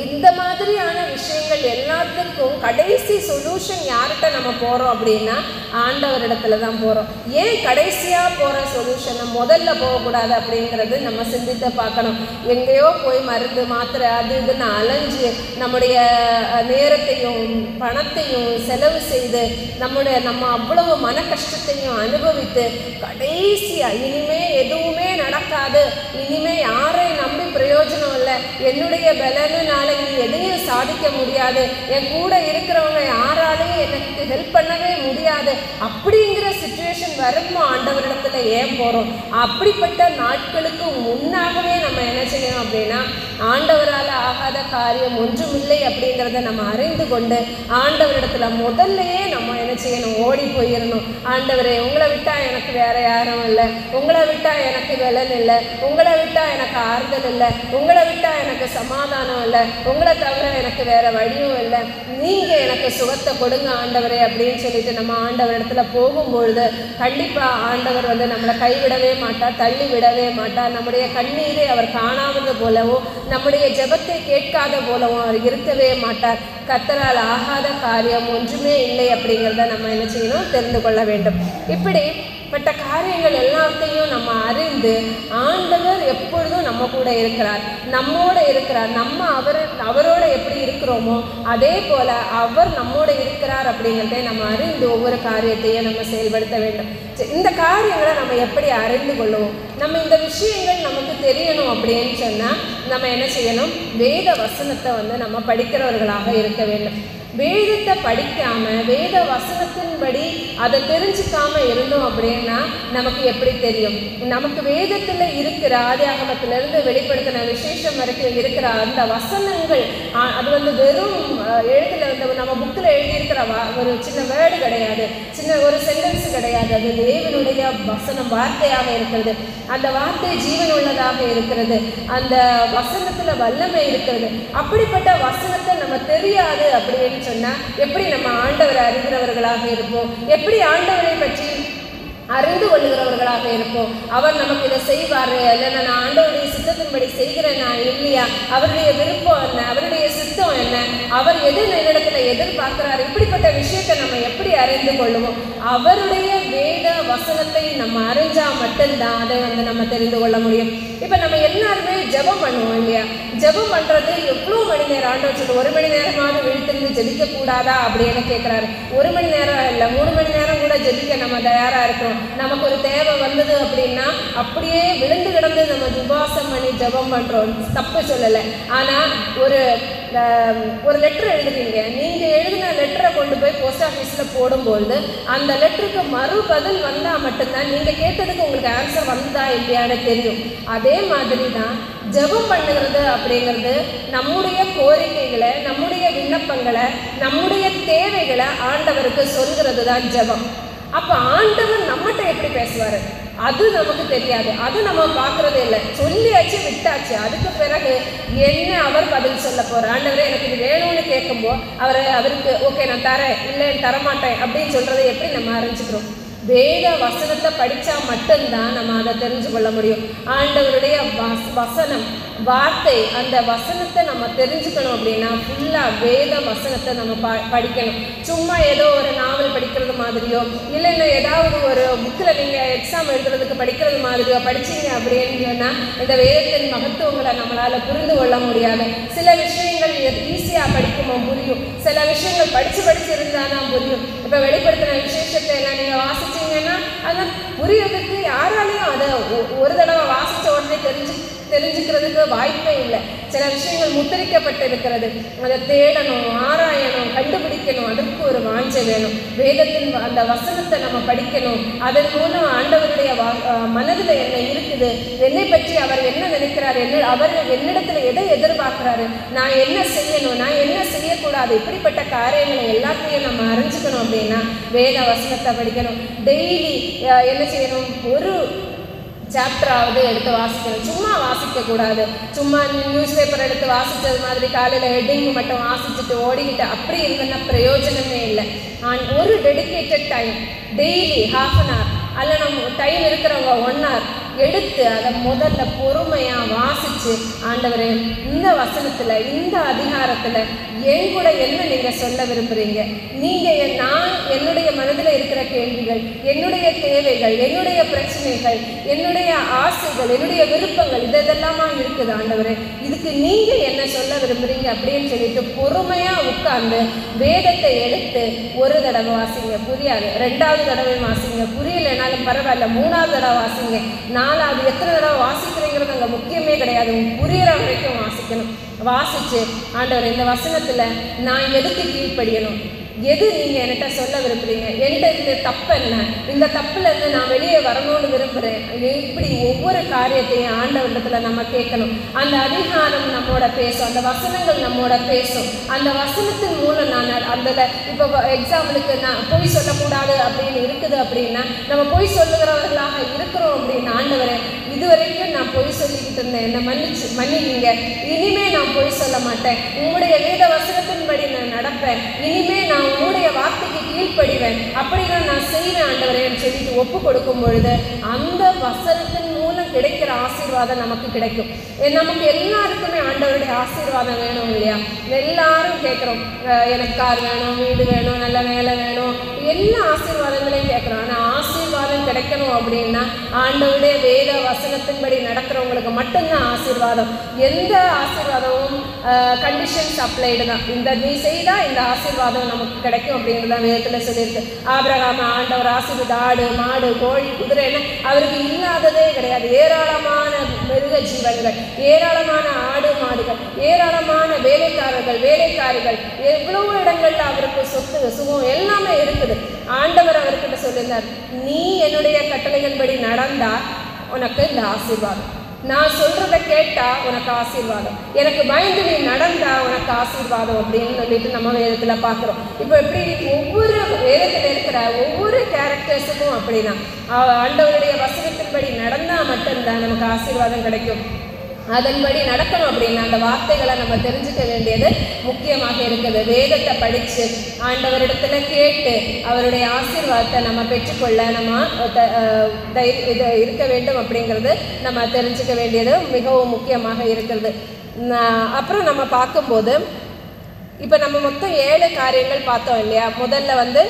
இந்த மாதிரியான விஷயங்கள் எல்லாத்துக்கும் கடைசி சொல்யூஷன் யார்கிட்ட நம்ம போகிறோம் அப்படின்னா ஆண்டவரிடத்துல தான் போகிறோம். ஏன் கடைசியாக போகிற சொல்யூஷனை முதல்ல போகக்கூடாது அப்படிங்கிறது நம்ம சிந்தித்து பார்க்கணும். எங்கேயோ போய் மருந்து மாத்திரை அது இதுன்னு அலைஞ்சு நம்முடைய நேரத்தையும் பணத்தையும் செலவு செய்து நம்ம அவ்வளவு மன கஷ்டத்தையும் அனுபவித்து கடைசியாக இனிமே எதுவுமே நடக்காது, இனிமே யாரை நம்பி பிரயோஜனம் இல்லை, என்னுடைய பலன்னு நாளைக்கு நீ எதையும் சாதிக்க முடியாது, என் கூட இருக்கிறவங்க யாராலையும் எனக்கு ஹெல்ப் பண்ணவே முடியாது அப்படிங்கிற சிச்சுவேஷன் வருமோ ஆண்டவரிடத்துல ஏன் போகிறோம்? அப்படிப்பட்ட நாட்களுக்கு முன்னாகவே நம்ம என்ன செய்யணும் அப்படின்னா ஆண்டவரால் ஆகாத காரியம் ஒன்றுமில்லை அப்படிங்கிறத நம்ம அறிந்து கொண்டு ஆண்டவரிடத்துல முதல்லையே நம்ம என்ன செய்யணும், ஓடி போயிடணும். ஆண்டவரே, உங்களை விட்டால் எனக்கு வேற யாரும் இல்லை, உங்களை விட்டால் எனக்கு பலன் இல்லை, உங்களை விட்டால் எனக்கு ஆறுதல் இல்லை, உங்களை விட்டால் எனக்கு சமாதானம் இல்லை, உங்களை தவிர எனக்கு வேற வழியும் இல்லை, நீங்கள் எனக்கு சுகத்தை கொடுங்க ஆண்டவரே அப்படின்னு சொல்லிட்டு நம்ம ஆண்டவரிடத்துல போகும்பொழுது கண்டிப்பாக ஆண்டவர் நம்மளை கைவிடவே மாட்டார், தள்ளி விடவே மாட்டார். நம்முடைய கண்ணீரை அவர் காணாதது போலவும் நம்முடைய ஜெபத்தை கேட்காத போலவும் அவர் இருக்கவே மாட்டார். கர்த்தரால் ஆகாத காரியம் ஒன்றுமே இல்லை அப்படிங்கிறத நம்ம என்ன செய்யணும், தெரிந்து கொள்ள வேண்டும். இப்படிப்பட்ட காரியங்கள் எல்லாத்தையும் நம்ம அறிந்து ஆண்டவர் எப்பொழுதும் நம்ம கூட இருக்கிறார், நம்மோட இருக்கிறார். நம்ம அவரோட எப்படி இருக்கிறோமோ அதே போல அவர் நம்மோட இருக்கிறார் அப்படிங்கிறதை நம்ம அறிந்து ஒவ்வொரு காரியத்தையும் நம்ம செயல்படுத்த வேண்டும். இந்த காரியங்களை நம்ம எப்படி அறிந்து கொள்ளுவோம்? நம்ம இந்த விஷயங்கள் நமக்கு தெரியணும் அப்படின்னு சொன்னால் நம்ம என்ன செய்யணும், வேத வசனத்தை நம்ம படிக்கிறவர்களாக இருக்க வேண்டும். வேதத்தை படிக்காமல் வேத வசனத்தின்படி அதை தெரிஞ்சுக்காம இருந்தோம் அப்படின்னா நமக்கு எப்படி தெரியும்? நமக்கு வேதத்தில் இருக்கிற ஆதியாகமத்திலிருந்து வெளிப்படுத்தின விசேஷம் வரைக்கும் இருக்கிற அந்த வசனங்கள் அது வெறும் எழுத்துல நம்ம புக்கில் எழுதியிருக்கிற ஒரு சின்ன வேர்டு கிடையாது, சின்ன ஒரு சென்டென்ஸ் கிடையாது. அது தேவனுடைய வசனம், வார்த்தையாக இருக்கிறது. அந்த வார்த்தை ஜீவன் உள்ளதாக இருக்கிறது. அந்த வசனத்தில் வல்லமை இருக்கிறது. அப்படிப்பட்ட வசனத்தை நம்ம தெரியாது அப்படின்னு சொன்னா எப்படி நம்ம ஆண்டவரை அறிகிறவர்களாக இருப்போம்? எப்படி ஆண்டவரை பற்றி அறிந்து கொள்ளுகிறவர்களாக இருப்போம்? அவர் நமக்கு இதை செய்வார் இல்லை, நான் ஆண்டவருடைய சித்தத்தின்படி செய்கிறேனா இல்லையா, அவருடைய விருப்பம் என்ன, அவருடைய சித்தம் என்ன, அவர் எது என்னிடத்துல எதிர்பார்க்கிறார், இப்படிப்பட்ட விஷயத்தை நம்ம எப்படி அறிந்து கொள்ளுவோம்? அவருடைய வேத வசனத்தை நம்ம அறிஞ்சா மட்டும்தான் அதை நம்ம தெரிந்து கொள்ள முடியும். இப்போ நம்ம எல்லாருமே ஜெபம் பண்ணுவோம் இல்லையா? ஜெபம் பண்ணுறது எவ்வளோ மணி நேரம்? ஆண்டவர் சொல்லி 1 மணி நேரமாவது விழித்திருந்து ஜெபிக்க கூடாதா அப்படின்னு கேட்குறாரு. 1 மணி நேரம் இல்லை, 3 மணி நேரம் கூட ஜெபிக்க நம்ம தயாராக இருக்கிறோம். நமக்கு ஒரு தேவை வந்தது அப்படின்னா அப்படியே விழுந்து கிடந்து நம்ம உபவாசம் பண்ணி ஜெபம் பண்ணுறோம், தப்பு சொல்லலை. ஆனால் ஒரு லெட்டர் எழுதுறீங்க, நீங்கள் எழுதின லெட்டரை கொண்டு போய் போஸ்ட் ஆஃபீஸில் போடும்பொழுது அந்த லெட்டருக்கு மறு பதில் வந்தால் மட்டும்தான் நீங்கள் கேட்டதுக்கு உங்களுக்கு ஆன்சர் வந்ததா இல்லையான்னு தெரியும். அதே மாதிரி தான் ஜெபம் பண்ணுகிறது அப்படிங்கிறது நம்முடைய கோரிக்கைகளை, நம்முடைய விண்ணப்பங்களை, நம்முடைய தேவைகளை ஆண்டவருக்கு சொல்கிறது தான் ஜெபம். அப்போ ஆண்டவர் நம்மகிட்ட எப்படி பேசுவார் அது நமக்கு தெரியாது, அது நம்ம பார்க்குறதே இல்லை. சொல்லியாச்சு விட்டாச்சு, அதுக்கு பிறகு என்ன அவர் பதில் சொல்ல போகிறார்? ஆண்டவரே எனக்கு இது வேணும்னு கேட்கும்போது அவருக்கு ஓகே நான் தரேன், இல்லை தரமாட்டேன் அப்படின்னு சொல்கிறத எப்படி நம்ம அறிஞ்சுக்கிறோம்? வேத வசனத்தை படித்தா மட்டும்தான் நம்ம அதை தெரிஞ்சு கொள்ள முடியும். ஆண்டவருடைய வசனம், வார்த்தை, அந்த வசனத்தை நம்ம தெரிஞ்சுக்கணும் அப்படின்னா ஃபுல்லாக வேத வசனத்தை நம்ம படிக்கணும். சும்மா ஏதோ ஒரு நாவல் படிக்கிறது மாதிரியோ இல்லைன்னா ஏதாவது ஒரு புக்கில் நீங்கள் எக்ஸாம் எழுதுறதுக்கு படிக்கிறது மாதிரியோ படிச்சிங்க அப்படின்னு சொன்னால் இந்த வேதத்தின் மகத்துவங்களை நம்மளால் புரிந்து கொள்ள முடியாது. சில விஷயங்கள் ஈஸியாக படிக்கும்போது புரியும், சில விஷயங்கள் படித்து இருந்தால் தான் புரியும். இப்போ வெளிப்படுத்தின விசேஷத்தை எல்லாம் நீங்கள் வாசிச்சிங்கன்னா அதை புரியறதுக்கு யாராலையும் அதை ஒரு தடவை வாசித்த உடனே தெரிஞ்சுக்கிறதுக்கு வாய்ப்பே இல்லை. சில விஷயங்கள் முத்திரிக்கப்பட்டு இருக்கிறது, அதை தேடணும், ஆராயணும், கண்டுபிடிக்கணும். அதற்கு ஒரு வாஞ்சை வேணும். வேதத்தின் அந்த வசனத்தை நம்ம படிக்கணும். அதன் மூலம் ஆண்டவருடைய மனதில் என்ன இருக்குது, என்னை பற்றி அவர் என்ன நினைக்கிறார், அவர் என்னிடத்துல எதை எதிர்பார்க்கிறாரு, நான் என்ன செய்யணும், நான் என்ன செய்யக்கூடாது, இப்படிப்பட்ட காரியங்களை எல்லாத்தையும் நம்ம அறிஞ்சுக்கணும். அப்படின்னா வேத வசனத்தை படிக்கணும். டெய்லி என்ன செய்யணும், ஒரு சாப்டராவது எடுத்து வாசிக்கணும். சும்மா வாசிக்கக்கூடாது. சும்மா நியூஸ் பேப்பர் எடுத்து வாசித்தது மாதிரி காலையில் ஹெட்டிங் மட்டும் வாசிச்சுட்டு ஓடிக்கிட்டு அப்படி இருந்ததுன்னா பிரயோஜனமே இல்லை. ஒரு dedicated time, daily ½ an hour அல்ல, நம்ம டைம் இருக்கிறவங்க 1 hour எடுத்து அதை முதல்ல பொறுமையாக வாசித்து, ஆண்டவரே இந்த வசனத்தில் இந்த அதிகாரத்தில் என் கூட என்ன நீங்கள் சொல்ல விரும்புகிறீங்க, நீங்கள் நான் என்னுடைய மனதில் இருக்கிற கேள்விகள், என்னுடைய தேவைகள், என்னுடைய பிரச்சனைகள், என்னுடைய ஆசைகள், என்னுடைய விருப்பங்கள் இதெல்லாமா இருக்குது ஆண்டவரே, இதுக்கு நீங்கள் என்ன சொல்ல விரும்புகிறீங்க அப்படின்னு சொல்லிட்டு பொறுமையாக உட்கார்ந்து வேதத்தை எடுத்து ஒரு தடவை வாசிங்க, புரியாது, 2வது தடவை வாசிங்க, புரியலைனாலும் பரவாயில்ல, 3வது தடவை வாசிங்க, 4வது எத்தனை தடவை வாசிக்கிறீங்கிறது அங்கே முக்கியமே கிடையாது, புரிகிற வரைக்கும் வாசிக்கணும். வாசிச்சு ஆண்டவர் இந்த வசனத்தில் நான் எதுக்கு கீழ்ப்படியணும், எது நீங்கள் என்கிட்ட சொல்ல விரும்புகிறீங்க, என்கிட்ட இந்த தப்பு என்ன, இந்த தப்புலேருந்து நான் வெளியே வரணும்னு விரும்புகிறேன், இப்படி ஒவ்வொரு காரியத்தையும் ஆண்டவரிடத்தில் நம்ம கேட்கணும். அந்த அதிகாரம் நம்மோட பேசும், அந்த வசனங்கள் நம்மோட பேசும். அந்த வசனத்தின் மூலம் நான் அதில் இப்போ எக்ஸாம்பிளுக்கு நான் பொய் சொல்லக்கூடாது அப்படின்னு இருக்குது அப்படின்னா, நம்ம பொய் சொல்லுகிறவர்களாக இருக்கிறோம் அப்படின்னு, ஆண்டவரே இதுவரைக்கும் நான் பொய் சொல்லிக்கிட்டு இருந்தேன், என்னை மன்னிங்க, இனிமே நான் பொய் சொல்ல மாட்டேன், உங்களுடைய வேத வசனத்தின்படி நான் நடப்பேன், இனிமே நான் உங்களுடைய வார்த்தைக்கு கீழ்ப்படிவேன், அப்படிதான் நான் செய்வேன் ஆண்டவரேன்னு சொல்லிட்டு ஒப்பு கொடுக்கும் பொழுது அந்த வசனத்தின் மூலம் கிடைக்கிற ஆசீர்வாதம் நமக்கு கிடைக்கும். நமக்கு எல்லாருக்குமே ஆண்டவருடைய ஆசீர்வாதம் வேணும் இல்லையா? எல்லாரும் கேட்குறோம், எனக்கு கார் வேணும், வீடு வேணும், நல்ல வேலை வேணும், எல்லா ஆசீர்வாதங்களையும் கேட்குறோம். ஆனால் ஆசீர்வாதம் கிடைக்கணும் அப்படின்னா ஆண்டவருடைய வேத வசனத்தின்படி நடக்கிறவங்களுக்கு மட்டும்தான் ஆசீர்வாதம். எந்த ஆசீர்வாதமும் கண்டிஷன்ஸ் அப்ளைடு தான். இந்த நீ செய்தால் இந்த ஆசீர்வாதம் நமக்கு கிடைக்கும் அப்படிங்கிறதான் வேதத்தில் சொல்லியிருக்கு. ஆபிரகாம ஆண்டவர் ஆசீர்வாத ஆடு, மாடு, கோழி, குதிரைன்னு அவருக்கு இல்லாததே கிடையாது. ஏராளமான மிருக ஜீவன்கள், ஏராளமான ஆடு மாடுகள், ஏராளமான வேலைக்காரிகள், எவ்வளவு இடங்கள்ல அவருக்கு சொத்து சுகம் எல்லாமே இருக்குது. ஆண்டவர் அவர்கிட்ட சொல்லியிருந்தார், நீ என்னுடைய கட்டளைகளின்படி நடந்தா உனக்கு இந்த ஆசீர்வாதம், நான் சொல்றதை கேட்டா உனக்கு ஆசீர்வாதம், எனக்கு பயந்து நீ நடந்தா உனக்கு ஆசீர்வாதம் அப்படின்னு சொல்லிட்டு நம்ம வேதத்துல பார்க்குறோம். இப்போ எப்படி ஒவ்வொரு வேதத்தில் இருக்கிற ஒவ்வொரு கேரக்டர்ஸுக்கும் அப்படின்னா ஆண்டவருடைய வசனத்தின்படி நடந்தா மட்டும்தான் நமக்கு ஆசீர்வாதம் கிடைக்கும். அதன்படி நடக்கணும் அப்படின்னா அந்த வார்த்தைகளை நம்ம தெரிஞ்சுக்க வேண்டியது முக்கியமாக இருக்குது. வேதத்தை படித்து ஆண்டவரிடத்துல கேட்டு அவருடைய ஆசீர்வாதத்தை நம்ம பெற்றுக்கொள்ள நம்ம இது இருக்க வேண்டும் அப்படிங்கிறது நம்ம தெரிஞ்சுக்க வேண்டியது மிகவும் முக்கியமாக இருக்கிறது. அப்புறம் நம்ம பார்க்கும்போது இப்போ நம்ம மொத்தம் 7 காரியங்கள் பார்த்தோம் இல்லையா? முதல்ல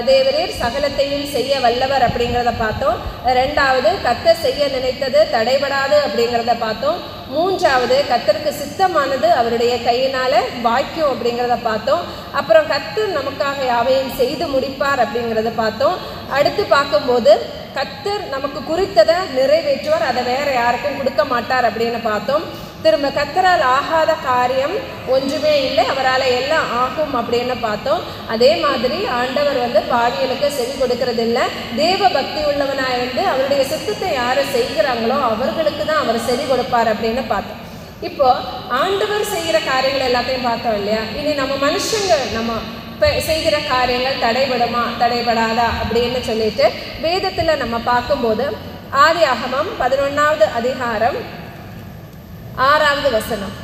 தேவரீர் சகலத்தையும் செய்ய வல்லவர் அப்படிங்கிறத பார்த்தோம். 2வது கர்த்தர் செய்ய நினைத்தது தடைபடாது அப்படிங்கிறத பார்த்தோம். 3வது கர்த்தருக்கு சித்தமானது அவருடைய கையினால் வாய்க்கும் அப்படிங்கிறத பார்த்தோம். அப்புறம் கர்த்தர் நமக்காக யாவையும் செய்து முடிப்பார் அப்படிங்கிறத பார்த்தோம். அடுத்து பார்க்கும்போது கர்த்தர் நமக்கு குறித்ததை நிறைவேற்றுவார், அதை வேற யாருக்கும் கொடுக்க மாட்டார் அப்படின்னு பார்த்தோம். திரும்ப கர்த்தரால் ஆகாத காரியம் ஒன்றுமே இல்லை, அவரால் எல்லாம் ஆகும் அப்படின்னு பார்த்தோம். அதே மாதிரி ஆண்டவர் பாவிகளுக்கு செவி கொடுக்கறது இல்லை, தேவ பக்தி உள்ளவனாக இருந்து அவருடைய சித்தத்தை யாரை செய்கிறாங்களோ அவர்களுக்கு தான் அவர் செவி கொடுப்பார் அப்படின்னு பார்த்தோம். இப்போ ஆண்டவர் செய்கிற காரியங்கள் எல்லாத்தையும் பார்த்தோம் இல்லையா? இனி நம்ம மனுஷங்க நம்ம செய்கிற காரியங்கள் தடைபடுமா தடைபடாதா அப்படின்னு சொல்லிட்டு வேதத்தில் நம்ம பார்க்கும்போது ஆதியாகமம் 11வது அதிகாரம் 6வது வசனம்.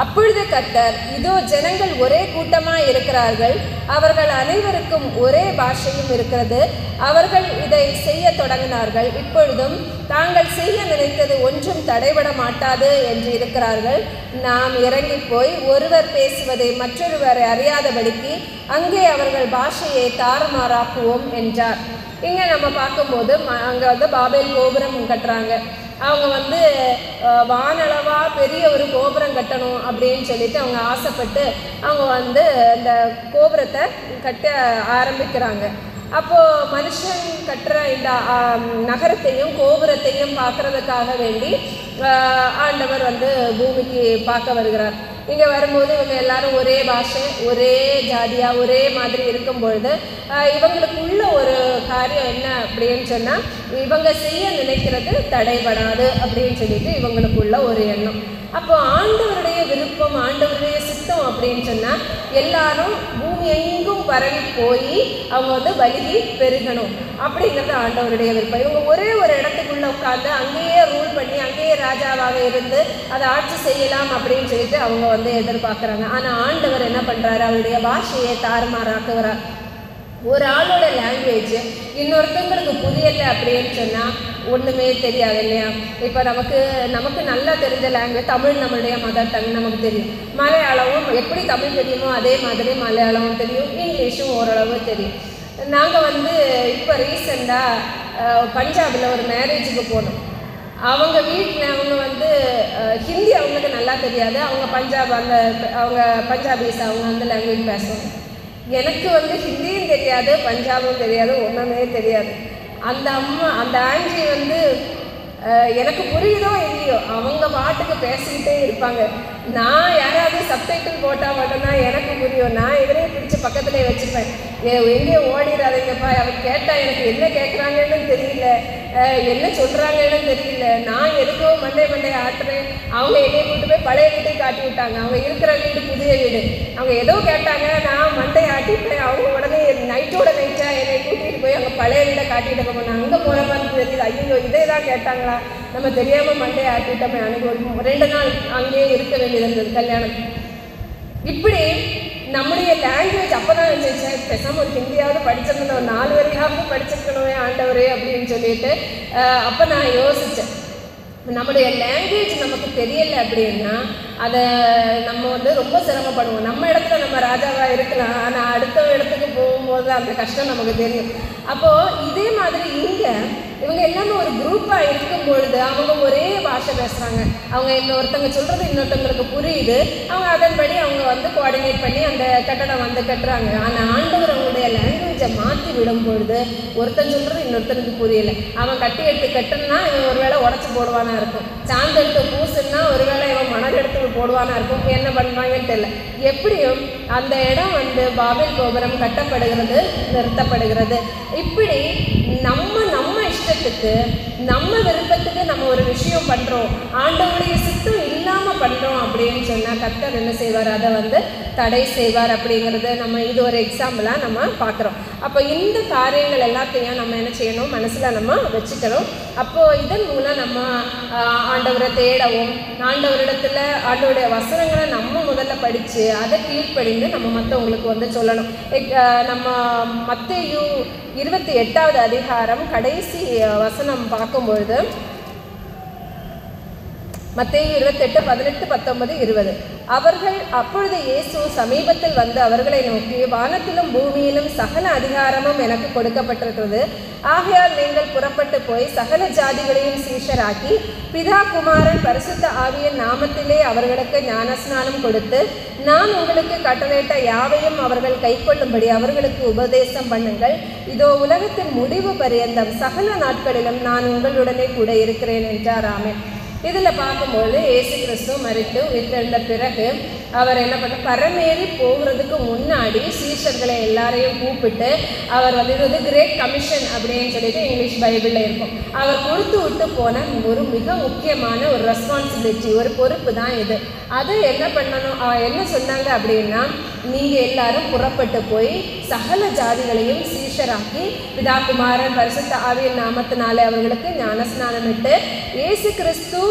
அப்பொழுது கர்த்தர், இதோ ஜனங்கள் ஒரே கூட்டமாய் இருக்கிறார்கள், அவர்கள் அனைவருக்கும் ஒரே பாஷையும் இருக்கிறது, அவர்கள் இதை செய்ய தொடங்கினார்கள், இப்பொழுதும் தாங்கள் செய்ய நினைத்தது ஒன்றும் தடைபட மாட்டாது என்று இருக்கிறார்கள். நாம் இறங்கி போய் ஒருவர் பேசுவதை மற்றொருவரை அறியாதபடிக்கு அங்கே அவர்கள் பாஷையை தாறுமாறாக்குவோம் என்றார். இங்கே நம்ம பார்க்கும்போது அங்கே பாபேல் கோபுரம் கட்டுறாங்க. அவங்க வானளவாக பெரிய ஒரு கோபுரம் கட்டணும் அப்படின்னு சொல்லிட்டு அவங்க ஆசைப்பட்டு அவங்க அந்த கோபுரத்தை கட்ட ஆரம்பிக்கிறாங்க. அப்போது மனுஷன் கட்டுற இந்த நகரத்தையும் கோபுரத்தையும் பார்க்குறதுக்காக வேண்டி ஆண்டவர் வந்து பூமிக்கு பார்க்க வருகிறார். இங்கே வரும்போது இவங்க எல்லாரும் ஒரே பாஷை, ஒரே ஜாதியாக, ஒரே மாதிரி இருக்கும் பொழுது இவங்களுக்குள்ள ஒரு காரியம் என்ன அப்படின்னு சொன்னால், இவங்க செய்ய நினைக்கிறது தடைபடாது அப்படின்னு சொல்லிட்டு இவங்களுக்குள்ள ஒரு எண்ணம். அப்போ ஆண்டவருடைய விருப்பம், ஆண்டவருடைய சித்தம் அப்படின்னு சொன்னால் எல்லாரும் பூமி எங்கும் பரவி போய் அவங்க வந்து வலிகி பெருகணும் அப்படிங்கிறது ஆண்டவருடைய விருப்பம். இவங்க ஒரே ஒரு இடத்துக்குள்ளே உட்காந்து அங்கேயே ரூல் பண்ணி அங்கேயே ராஜாவாக இருந்து அதை ஆட்சி செய்யலாம் அப்படின்னு சொல்லிட்டு அவங்க வந்து எதிர்பார்க்குறாங்க. ஆனால் ஆண்டவர் என்ன பண்ணுறாரு, அவருடைய பாஷையை தாறுமாறாக்குகிறார். ஒரு ஆளோட லாங்குவேஜ் இன்னொருத்தவங்களுக்கு புரியலை அப்படின்னு சொன்னால் ஒன்றுமே தெரியாது இல்லையா? இப்போ நமக்கு நல்லா தெரிஞ்ச லாங்குவேஜ் தமிழ், நம்மளுடைய மதர் டங் நமக்கு தெரியும். மலையாளமும் எப்படி தமிழ் தெரியுமோ அதே மாதிரி மலையாளமும் தெரியும், இங்கிலீஷும் ஓரளவு தெரியும். நாங்கள் வந்து இப்போ ரீசெண்டாக பஞ்சாபில் ஒரு மேரேஜுக்கு போனோம். அவங்க வீட்டில் அவங்க வந்து ஹிந்தி அவங்களுக்கு நல்லா தெரியாது, அவங்க பஞ்சாபீஸ் அவங்க வந்து லாங்குவேஜ் பேசுவாங்க. எனக்கு வந்து ஹிந்தியும் தெரியாது, பஞ்சாபும் தெரியாது, ஒன்றுமே தெரியாது. அந்த ஆண்டி வந்து எனக்கு புரியுதோ இல்லையோ அவங்க பாட்டுக்கு பேசிக்கிட்டே இருப்பாங்க. நான் யாராவது சப்டைட்டில் போட்டால் மட்டும்தான் எனக்கு புரியும். நான் எதிரே பிடிச்சி பக்கத்துலேயே வச்சுப்பேன். எங்கேயும் ஓடிடாதீங்கப்பா, அவங்க கேட்டால் எனக்கு என்ன கேட்குறாங்கன்னு தெரியல, என்ன சொல்கிறாங்கன்னு தெரியல. நான் எதுக்கோ மண்டை ஆட்டுறேன். அவங்க என்னையை கூட்டு போய் பழைய வீட்டை காட்டி விட்டாங்க. அவங்க இருக்கிற வீடு புதிய வீடு. அவங்க ஏதோ கேட்டாங்க, நான் மண்டை ஆட்டிப்பேன். அவங்க உடனே நைட்டோட நைட்டா என்னை கூட்டிகிட்டு போய் அவங்க பழைய வீடை காட்டிகிட்டு போகணும். அங்கே போகிற மாதிரி தெரியுது. ஐயோ இதே தான் கேட்டாங்களா, நம்ம தெரியாமல் மண்டையை ஆட்டிட்டோமே. அன்றைக்கி ஒரு 2 நாள் அங்கேயே இருக்க வேண்டியது இருந்தது கல்யாணத்துக்கு. இப்படி நம்முடைய லாங்குவேஜ் அப்போ தான் நினச்சேன், பேசாமல் ஒரு ஹிந்தியாவது படிச்சிருந்தோம், ஒரு 4 வரையாவது படிச்சிருக்கணுமே ஆண்டவரே அப்படின்னு சொல்லிட்டு அப்போ நான் யோசித்தேன். நம்முடைய லாங்குவேஜ் நமக்கு தெரியலை அப்படின்னா அதை நம்ம வந்து ரொம்ப சிரமப்படுவோம். நம்ம இடத்துல நம்ம ராஜாவாக இருக்கலாம், ஆனால் அடுத்த இடத்துக்கு போகும்போது அந்த கஷ்டம் நமக்கு தெரியும். அப்போது இதே மாதிரி இங்கே இவங்க எல்லாமே ஒரு குரூப்பாக இருக்கும் பொழுது அவங்க ஒரே பாஷை பேசுகிறாங்க. அவங்க இன்னொருத்தவங்க சொல்கிறது இன்னொருத்தவங்களுக்கு புரியுது. அவங்க அதன்படி அவங்க வந்து கோஆர்டினேட் பண்ணி அந்த கட்டடம் வந்து கட்டுறாங்க. ஆனால் ஆண்டவர் அவங்களுடைய லாங்குவேஜை மாற்றி விடும் பொழுது ஒருத்தன் சொல்கிறது இன்னொருத்தனுக்கு புரியலை. அவன் கட்டி எடுத்து கட்டுன்னா இவன் ஒருவேளை உடச்சி போடுவானா இருக்கும், சாந்து எடுத்து பூசுன்னா ஒருவேளை இவன் மணல் எடுத்து போடுவானா இருக்கும். என்ன பண்ணுவாங்கன்னு தெரியல. எப்படியும் அந்த இடம் வந்து பாபேல் கோபுரம் கட்டப்படுகிறது, நிறுத்தப்படுகிறது. இப்படி நம்ம இஷ்டத்துக்கு நம்ம விருப்பத்துக்கு நம்ம ஒரு விஷயம் பண்ணுறோம், ஆண்டவருடைய சித்தம் இல்லாமல் பண்ணுறோம் அப்படின்னு சொன்னால் கர்த்தர் என்ன செய்வார், அதை வந்து தடை செய்வார் அப்படிங்கிறது நம்ம இது ஒரு எக்ஸாம்பிளாக நம்ம பார்க்குறோம். அப்போ இந்த காரியங்கள் எல்லாத்தையும் நம்ம என்ன செய்யணும், மனசில் நம்ம வச்சுக்கணும். அப்போது இதன் மூலம் நம்ம ஆண்டவரை தேடவும், ஆண்டவரிடத்தில் ஆண்டவருடைய வசனங்களை நம்ம முதல்ல படித்து அதை கீழ்ப்படிந்து நம்ம மற்றவங்களுக்கு வந்து சொல்லணும். நம்ம மத்தேயு 28வது அதிகாரம் கடைசி வசனம் பார்க்கும்பொழுது, மத்தேயு 28, 18, 19, 20. அவர்கள் அப்பொழுது இயேசு சமீபத்தில் வந்து அவர்களை நோக்கி, வானத்திலும் பூமியிலும் சகல அதிகாரமும் எனக்கு கொடுக்கப்பட்டிருக்கிறது. ஆகையால் நீங்கள் புறப்பட்டு போய் சகல ஜாதிகளையும் சீஷராக்கி பிதா குமாரன் பரிசுத்த ஆவியின் நாமத்திலே அவர்களுக்கு ஞானஸ்நானம் கொடுத்து நான் உங்களுக்கு கட்டளையிட்ட யாவையும் அவர்கள் கைக்கொள்ளும்படி அவர்களுக்கு உபதேசம் பண்ணுங்கள். இதோ உலகத்தின் முடிவு பரியந்தம் சகல நாட்களிலும் நான் உங்களுடனே கூட இருக்கிறேன் என்றார். ஆமென். இதில் பார்க்கும்போது இயேசு கிறிஸ்து மரித்து உயிர்த்தெழுந்த பிறகு அவர் என்ன பண்ண, பரமேறி போகிறதுக்கு முன்னாடி சீஷர்களை எல்லாரையும் கூப்பிட்டு அவர் வந்து இது வந்து கிரேட் கமிஷன் அப்படின்னு சொல்லிட்டு இங்கிலீஷ் பைபிளில் இருக்கும். அவர் கொடுத்து விட்டு போன ஒரு மிக முக்கியமான ஒரு ரெஸ்பான்சிபிலிட்டி, ஒரு பொறுப்பு தான் இது. அதை என்ன பண்ணணும், என்ன சொன்னாங்க அப்படின்னா, நீங்கள் எல்லாரும் புறப்பட்டு போய் சகல ஜாதிகளையும் சீஷராக்கி பிதா குமாரன் பரிசுத்த ஆவியின் நாமத்தினாலே அவர்களுக்கு ஞானஸ்நானமிட்டு இயேசு கிறிஸ்து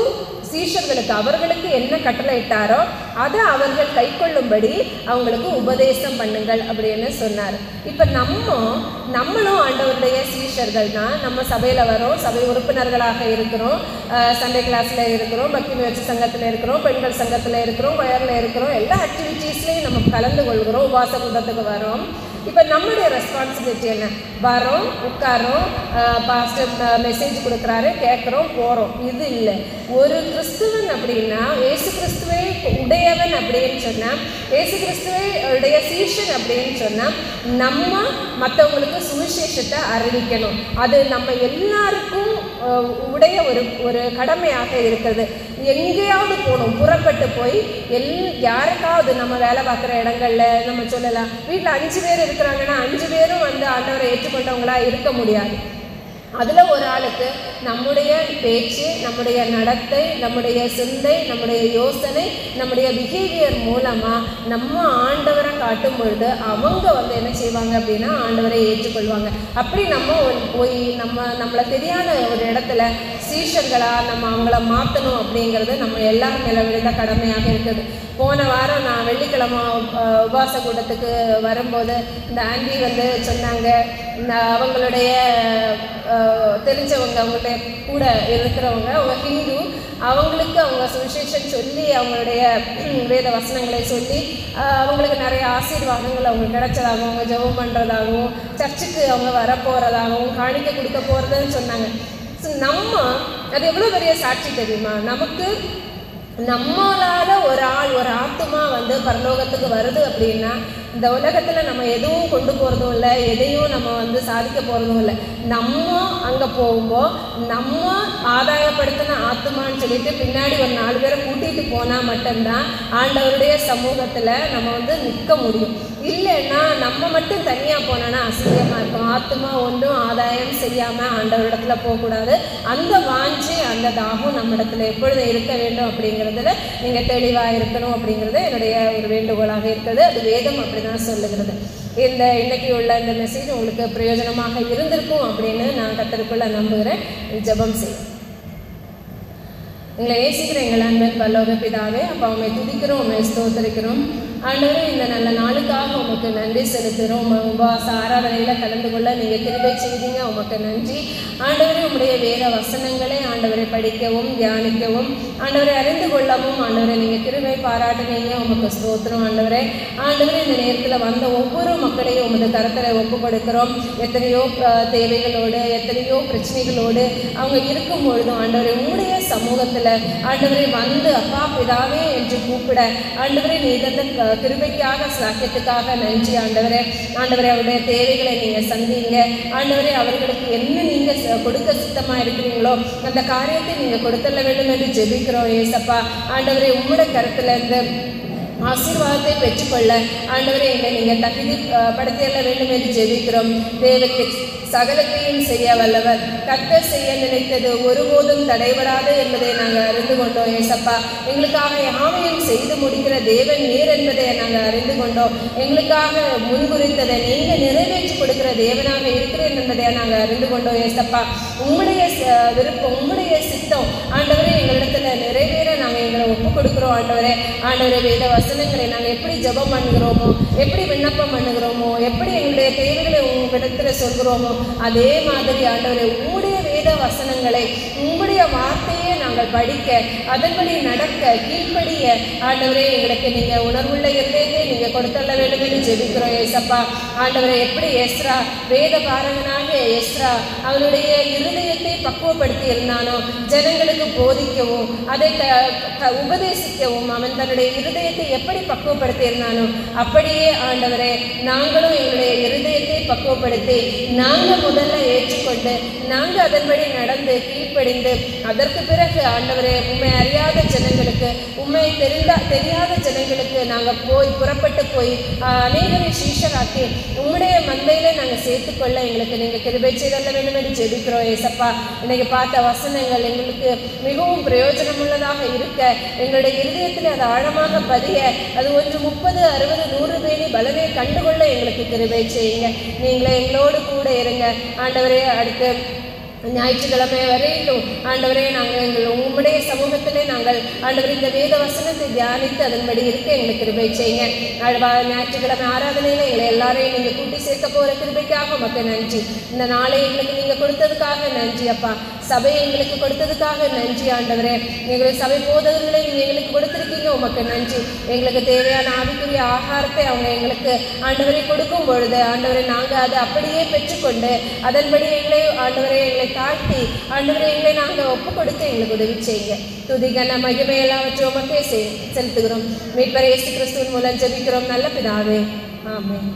சீஷர்களுக்கு அவர்களுக்கு என்ன கட்டளையிட்டாரோ அதை அவர்கள் கைக்கொள்ளும்படி அவங்களுக்கு உபதேசம் பண்ணுங்கள் அப்படின்னு சொன்னார். இப்போ நம்மளும் ஆண்டவருடைய சீஷர்கள் தான். நம்ம சபையில் வரோம், சபை உறுப்பினர்களாக இருக்கிறோம், சண்டே கிளாஸில் இருக்கிறோம், பக்தி முயற்சி சங்கத்தில் இருக்கிறோம், பெண்கள் சங்கத்தில் இருக்கிறோம், கொயரில் இருக்கிறோம், எல்லா ஆக்டிவிட்டீஸ்லையும் நம்ம கலந்து கொள்கிறோம், உபவாச கூட்டத்துக்கு வரோம். இப்போ நம்முடைய ரெஸ்பான்சிபிலிட்டி என்ன? வரோம், உட்காரோம், பாஸ்டர் மெசேஜ் கொடுக்குறாரு, கேட்குறோம், போகிறோம். இது இல்லை. ஒரு கிறிஸ்துவன் அப்படின்னா, ஏசு கிறிஸ்துவை உடையவன் அப்படின்னு சொன்னால், ஏசு கிறிஸ்துவை உடைய சீஷன் அப்படின்னு சொன்னால், நம்ம மற்றவங்களுக்கு சுவிசேஷத்தை அறிவிக்கணும். அது நம்ம எல்லாருக்கும் உடைய ஒரு கடமையாக இருக்கிறது. எங்கேயாவது போகணும், புறப்பட்டு போய் யாருக்காவது நம்ம வேலை பார்க்குற இடங்கள்ல நம்ம சொல்லலாம், வீட்டில் 5 பேர் இருக்கிறாங்கன்னா 5 பேரும் ஆண்டவரை ஏற்றுக்கொண்டவங்களா இருக்க முடியாது. அதில் ஒரு ஆளுக்கு நம்முடைய பேச்சு, நம்முடைய நடத்தை, நம்முடைய சிந்தை, நம்முடைய யோசனை, நம்முடைய பிஹேவியர் மூலமாக நம்ம ஆண்டவரை காட்டும் பொழுது அவங்க என்ன செய்வாங்க அப்படின்னா ஆண்டவரை ஏற்றுக்கொள்வாங்க. அப்படி நம்ம போய் நம்மளை தெரியாத ஒரு இடத்துல சீஷர்களாக நம்ம அவங்கள மாற்றணும் அப்படிங்கிறது நம்ம எல்லாரும் மேலே விழுந்த கடமையாக இருக்குது. போன வாரம் நான் வெள்ளிக்கிழமை உபவாச கூட்டத்துக்கு வரும்போது இந்த ஆண்டி சொன்னாங்க, அவங்களுடைய தெரிஞ்சவங்க, அவங்களுடைய கூட இருக்கிறவங்க, அவங்க ஹிந்து, அவங்களுக்கு அவங்க சுவிசேஷம் சொல்லி அவங்களுடைய வேத வசனங்களை சொல்லி அவங்களுக்கு நிறைய ஆசீர்வாதங்கள் அவங்களுக்கு கிடைச்சதாகவும், அவங்க ஜெபம் பண்ணுறதாகவும், சர்ச்சுக்கு அவங்க வரப்போகிறதாகவும், காணிக்க கொடுக்க போகிறதுன்னு சொன்னாங்க. ஸோ நம்ம அது எவ்வளோ பெரிய சாட்சி தெரியுமா? நமக்கு நம்மளால் ஒரு ஆத்மா பரலோகத்துக்கு வருது அப்படின்னா, இந்த உலகத்தில் நம்ம எதுவும் கொண்டு போகிறதும் இல்லை, எதையும் நம்ம சாதிக்க போகிறதும் இல்லை. நம்ம அங்கே போகும்போது நம்ம ஆதாயப்படுத்தின ஆத்மான்னு சொல்லிட்டு பின்னாடி ஒரு 4 பேரை கூட்டிகிட்டு போனால் மட்டும்தான் ஆண்டவருடைய சமூகத்தில் நம்ம நிற்க முடியும். இல்லைன்னா நம்ம மட்டும் தனியாக போனோன்னா அசிங்கமாக இருக்கும். ஆத்மா ஒன்றும் ஆதாயம் செய்யாமல் ஆண்டவரிடத்துல போகக்கூடாது. அந்த வாஞ்சி, அந்த தாகம் நம்ம இடத்துல எப்பொழுதும் இருக்க வேண்டும் அப்படிங்கிறதுல நீங்கள் தெளிவாக இருக்கணும் அப்படிங்கிறது என்னுடைய ஒரு வேண்டுகோளாக இருக்குது. அது வேதம் அப்படி தான் சொல்லுகிறது. இன்னைக்கு உள்ள இந்த மெசேஜ் உங்களுக்கு பிரயோஜனமாக இருந்திருக்கும் அப்படின்னு நான் கர்த்தருக்குள்ள நம்புகிறேன். ஜெபம் செய்யும். எங்களை நேசிக்கிற எங்கள் அன்பின் பரலோக பிதாவே, அப்போ உண்மை துதிக்கிறோம், உண்மை ஸ்தோத்திரிக்கிறோம். ஆண்டவரே, இந்த நல்ல நாளுக்காக உமக்கு நன்றி செலுத்துகிறோம். உபவாச ஆராதனையில் கலந்து கொள்ள நீங்கள் கிருபை செய்தீங்க, உமக்கு நன்றி. ஆண்டவரே, உங்களுடைய வேத வசனங்களை ஆண்டவரை படிக்கவும் தியானிக்கவும் ஆண்டவரை அறிந்து கொள்ளவும் ஆண்டவரை நீங்கள் கிருபை பாராட்டினீங்க, உமக்கு ஸ்தோத்திரம். ஆண்டவரே, இந்த நேரத்தில் வந்த ஒவ்வொரு மக்களையும் உமது கரத்தில் ஒப்பு கொடுக்கிறோம். எத்தனையோ தேவைகளோடு, எத்தனையோ பிரச்சனைகளோடு அவங்க இருக்கும் பொழுதும் ஆண்டவரை உங்களுடைய சமூகத்தில் ஆண்டவரை அப்பா பிதாவே என்று கூப்பிட ஆண்டவரை நீ தந்த கிருபைக்காக, சாக்கியத்துக்காக நன்றி. ஆண்டவரே, அவருடைய தேவைகளை நீங்கள் சந்திங்க. ஆண்டவரே, அவர்களுக்கு என்ன நீங்கள் கொடுக்க சித்தமாக இருக்கிறீங்களோ அந்த காரியத்தை நீங்கள் கொடுத்துள்ள வேண்டும் என்று ஜெபிக்கிறோம். ஏசப்பா, ஆண்டவரே, உங்களுடைய கருத்திலிருந்து ஆசீர்வாதத்தை பெற்றுக்கொள்ள ஆண்டவரே எங்களை நீங்கள் தகுதி படுத்தியல்ல வேண்டும் என்று ஜெபிக்கிறோம். தேவனுக்கு சகலத்தையும் செய்ய வல்லவர், கர்த்தர் செய்ய நினைத்தது ஒருபோதும் தடைபடாது என்பதை நாங்கள் அறிந்து கொண்டோம். ஏசப்பா, எங்களுக்காக யாவையும் செய்து முடிக்கிற தேவன் நீர் என்பதை நாங்கள் அறிந்து கொண்டோம். எங்களுக்காக முன்குறித்ததை நீங்கள் நிறைவேற்றி கொடுக்கிற தேவனாக இருக்கிறேன் என்பதை நாங்கள் அறிந்து கொண்டோம். ஏசப்பா, உங்களுடைய விருப்பம், உங்களுடைய சித்தம் ஆண்டவரே எங்களிடத்துல நிறைவேற நாங்கள் எங்களை ஒப்புக் கொடுக்குறோம். ஆண்டவரே, வேத வசனங்களை நாங்கள் எப்படி ஜெபம் பண்ணுகிறோமோ, எப்படி விண்ணப்பம் பண்ணுகிறோமோ, எப்படி எங்களுடைய தேவைகளை உங்களிடத்துல சொல்கிறோமோ, அதே மாதிரி ஆண்டவரே உங்களுடைய வேத வசனங்களை, உங்களுடைய வார்த்தையை நாங்கள் படிக்க, அதன்படி நடக்க, கீழ்ப்படிய ஆண்டவரே எங்களுக்கு நீங்கள் உணர்வுள்ள இருதயத்தை நீங்கள் கொடுத்தள்ள வேண்டும் என்று ஜெபிக்கிறோம். ஏசப்பா, ஆண்டவரை எப்படி எஸ்ரா வேத பாரகனாக எஸ்ரா அவனுடைய இருதயத்தை பக்குவப்படுத்தி இருந்தானோ, ஜனங்களுக்கு போதிக்கவும் அதை உபதேசிக்கவும் அவன் தன்னுடைய இருதயத்தை எப்படி பக்குவப்படுத்தி இருந்தானோ, அப்படியே ஆண்டவரே நாங்களும் எங்களுடைய இருதயத்தை பக்குவப்படுத்தி நாங்கள் முதல்ல ஏற்றுக்கொண்டு நாங்கள் அதன்படி நடந்து கீழ்ப்படிந்து அதற்கு பிறகு ஆண்டவரே உண்மை அறியாத ஜனங்களுக்கு, உண்மை தெரியாத ஜனங்களுக்கு நாங்கள் புறப்பட்டு போய் அநேகரை சீஷராக்கி உங்களுடைய மந்தையில நாங்கள் சேர்த்துக்கொள்ள எங்களுக்கு நீங்கள் கிருபை செய்தல்ல வேண்டும் என்று ஜெபிக்கிறோம். ஏசப்பா, இன்னைக்கு பார்த்த வசனங்கள் எங்களுக்கு மிகவும் பிரயோஜனமுள்ளதாக இருக்க, எங்களுடைய இருதயத்தில் அது ஆழமாக பதிய, அது 1 30 60 100 பேணி பலனை கண்டுகொள்ள எங்களுக்கு கிருபை செய்யுங்க. நீங்களே எங்களோடு கூட இருங்க ஆண்டவரே. அடுத்து ஞாயிற்றுக்கிழமை வரையிலும் ஆண்டவரே நாங்கள் உங்களுடைய சமூகத்திலே நாங்கள் ஆண்டவரே இந்த வேத வசனத்தை தியானித்து அதன்படி இருக்க எங்களுக்கு கிருபை செய்யுங்க. ஞாயிற்றுக்கிழமை ஆராதனையில் எங்களை எல்லாரையும் நீங்கள் கூட்டி சேர்க்க போகிற கிருபைக்காக உமக்கு நன்றி. இந்த நாளை எங்களுக்கு நீங்கள் கொடுத்ததுக்காக நன்றி. அப்பா. சபையை எங்களுக்கு கொடுத்ததுக்காக நன்றி ஆண்டவரே. எங்களுடைய சபை போதகர்களை நீங்கள் எங்களுக்கு கொடுத்துருக்கீங்க, உமக்கு நன்றி. எங்களுக்கு தேவையான ஆவிக்குரிய ஆகாரத்தை அவங்க எங்களுக்கு ஆண்டவரை கொடுக்கும் பொழுது ஆண்டவரை நாங்கள் அதை அப்படியே பெற்றுக்கொண்டு அதன்படி எங்களை தாழ்த்தி ஆண்டவரை எங்களை நாங்கள் ஒப்பு கொடுக்க எங்களுக்கு உதவி செய்யுங்க. துதிகன மகிமை எல்லாவற்றை உமக்கே செலுத்துகிறோம். மீட்பர் இயேசு கிறிஸ்துவின் மூலம் ஜெபிக்கிறோம் நல்ல பிதாவே, ஆமென்.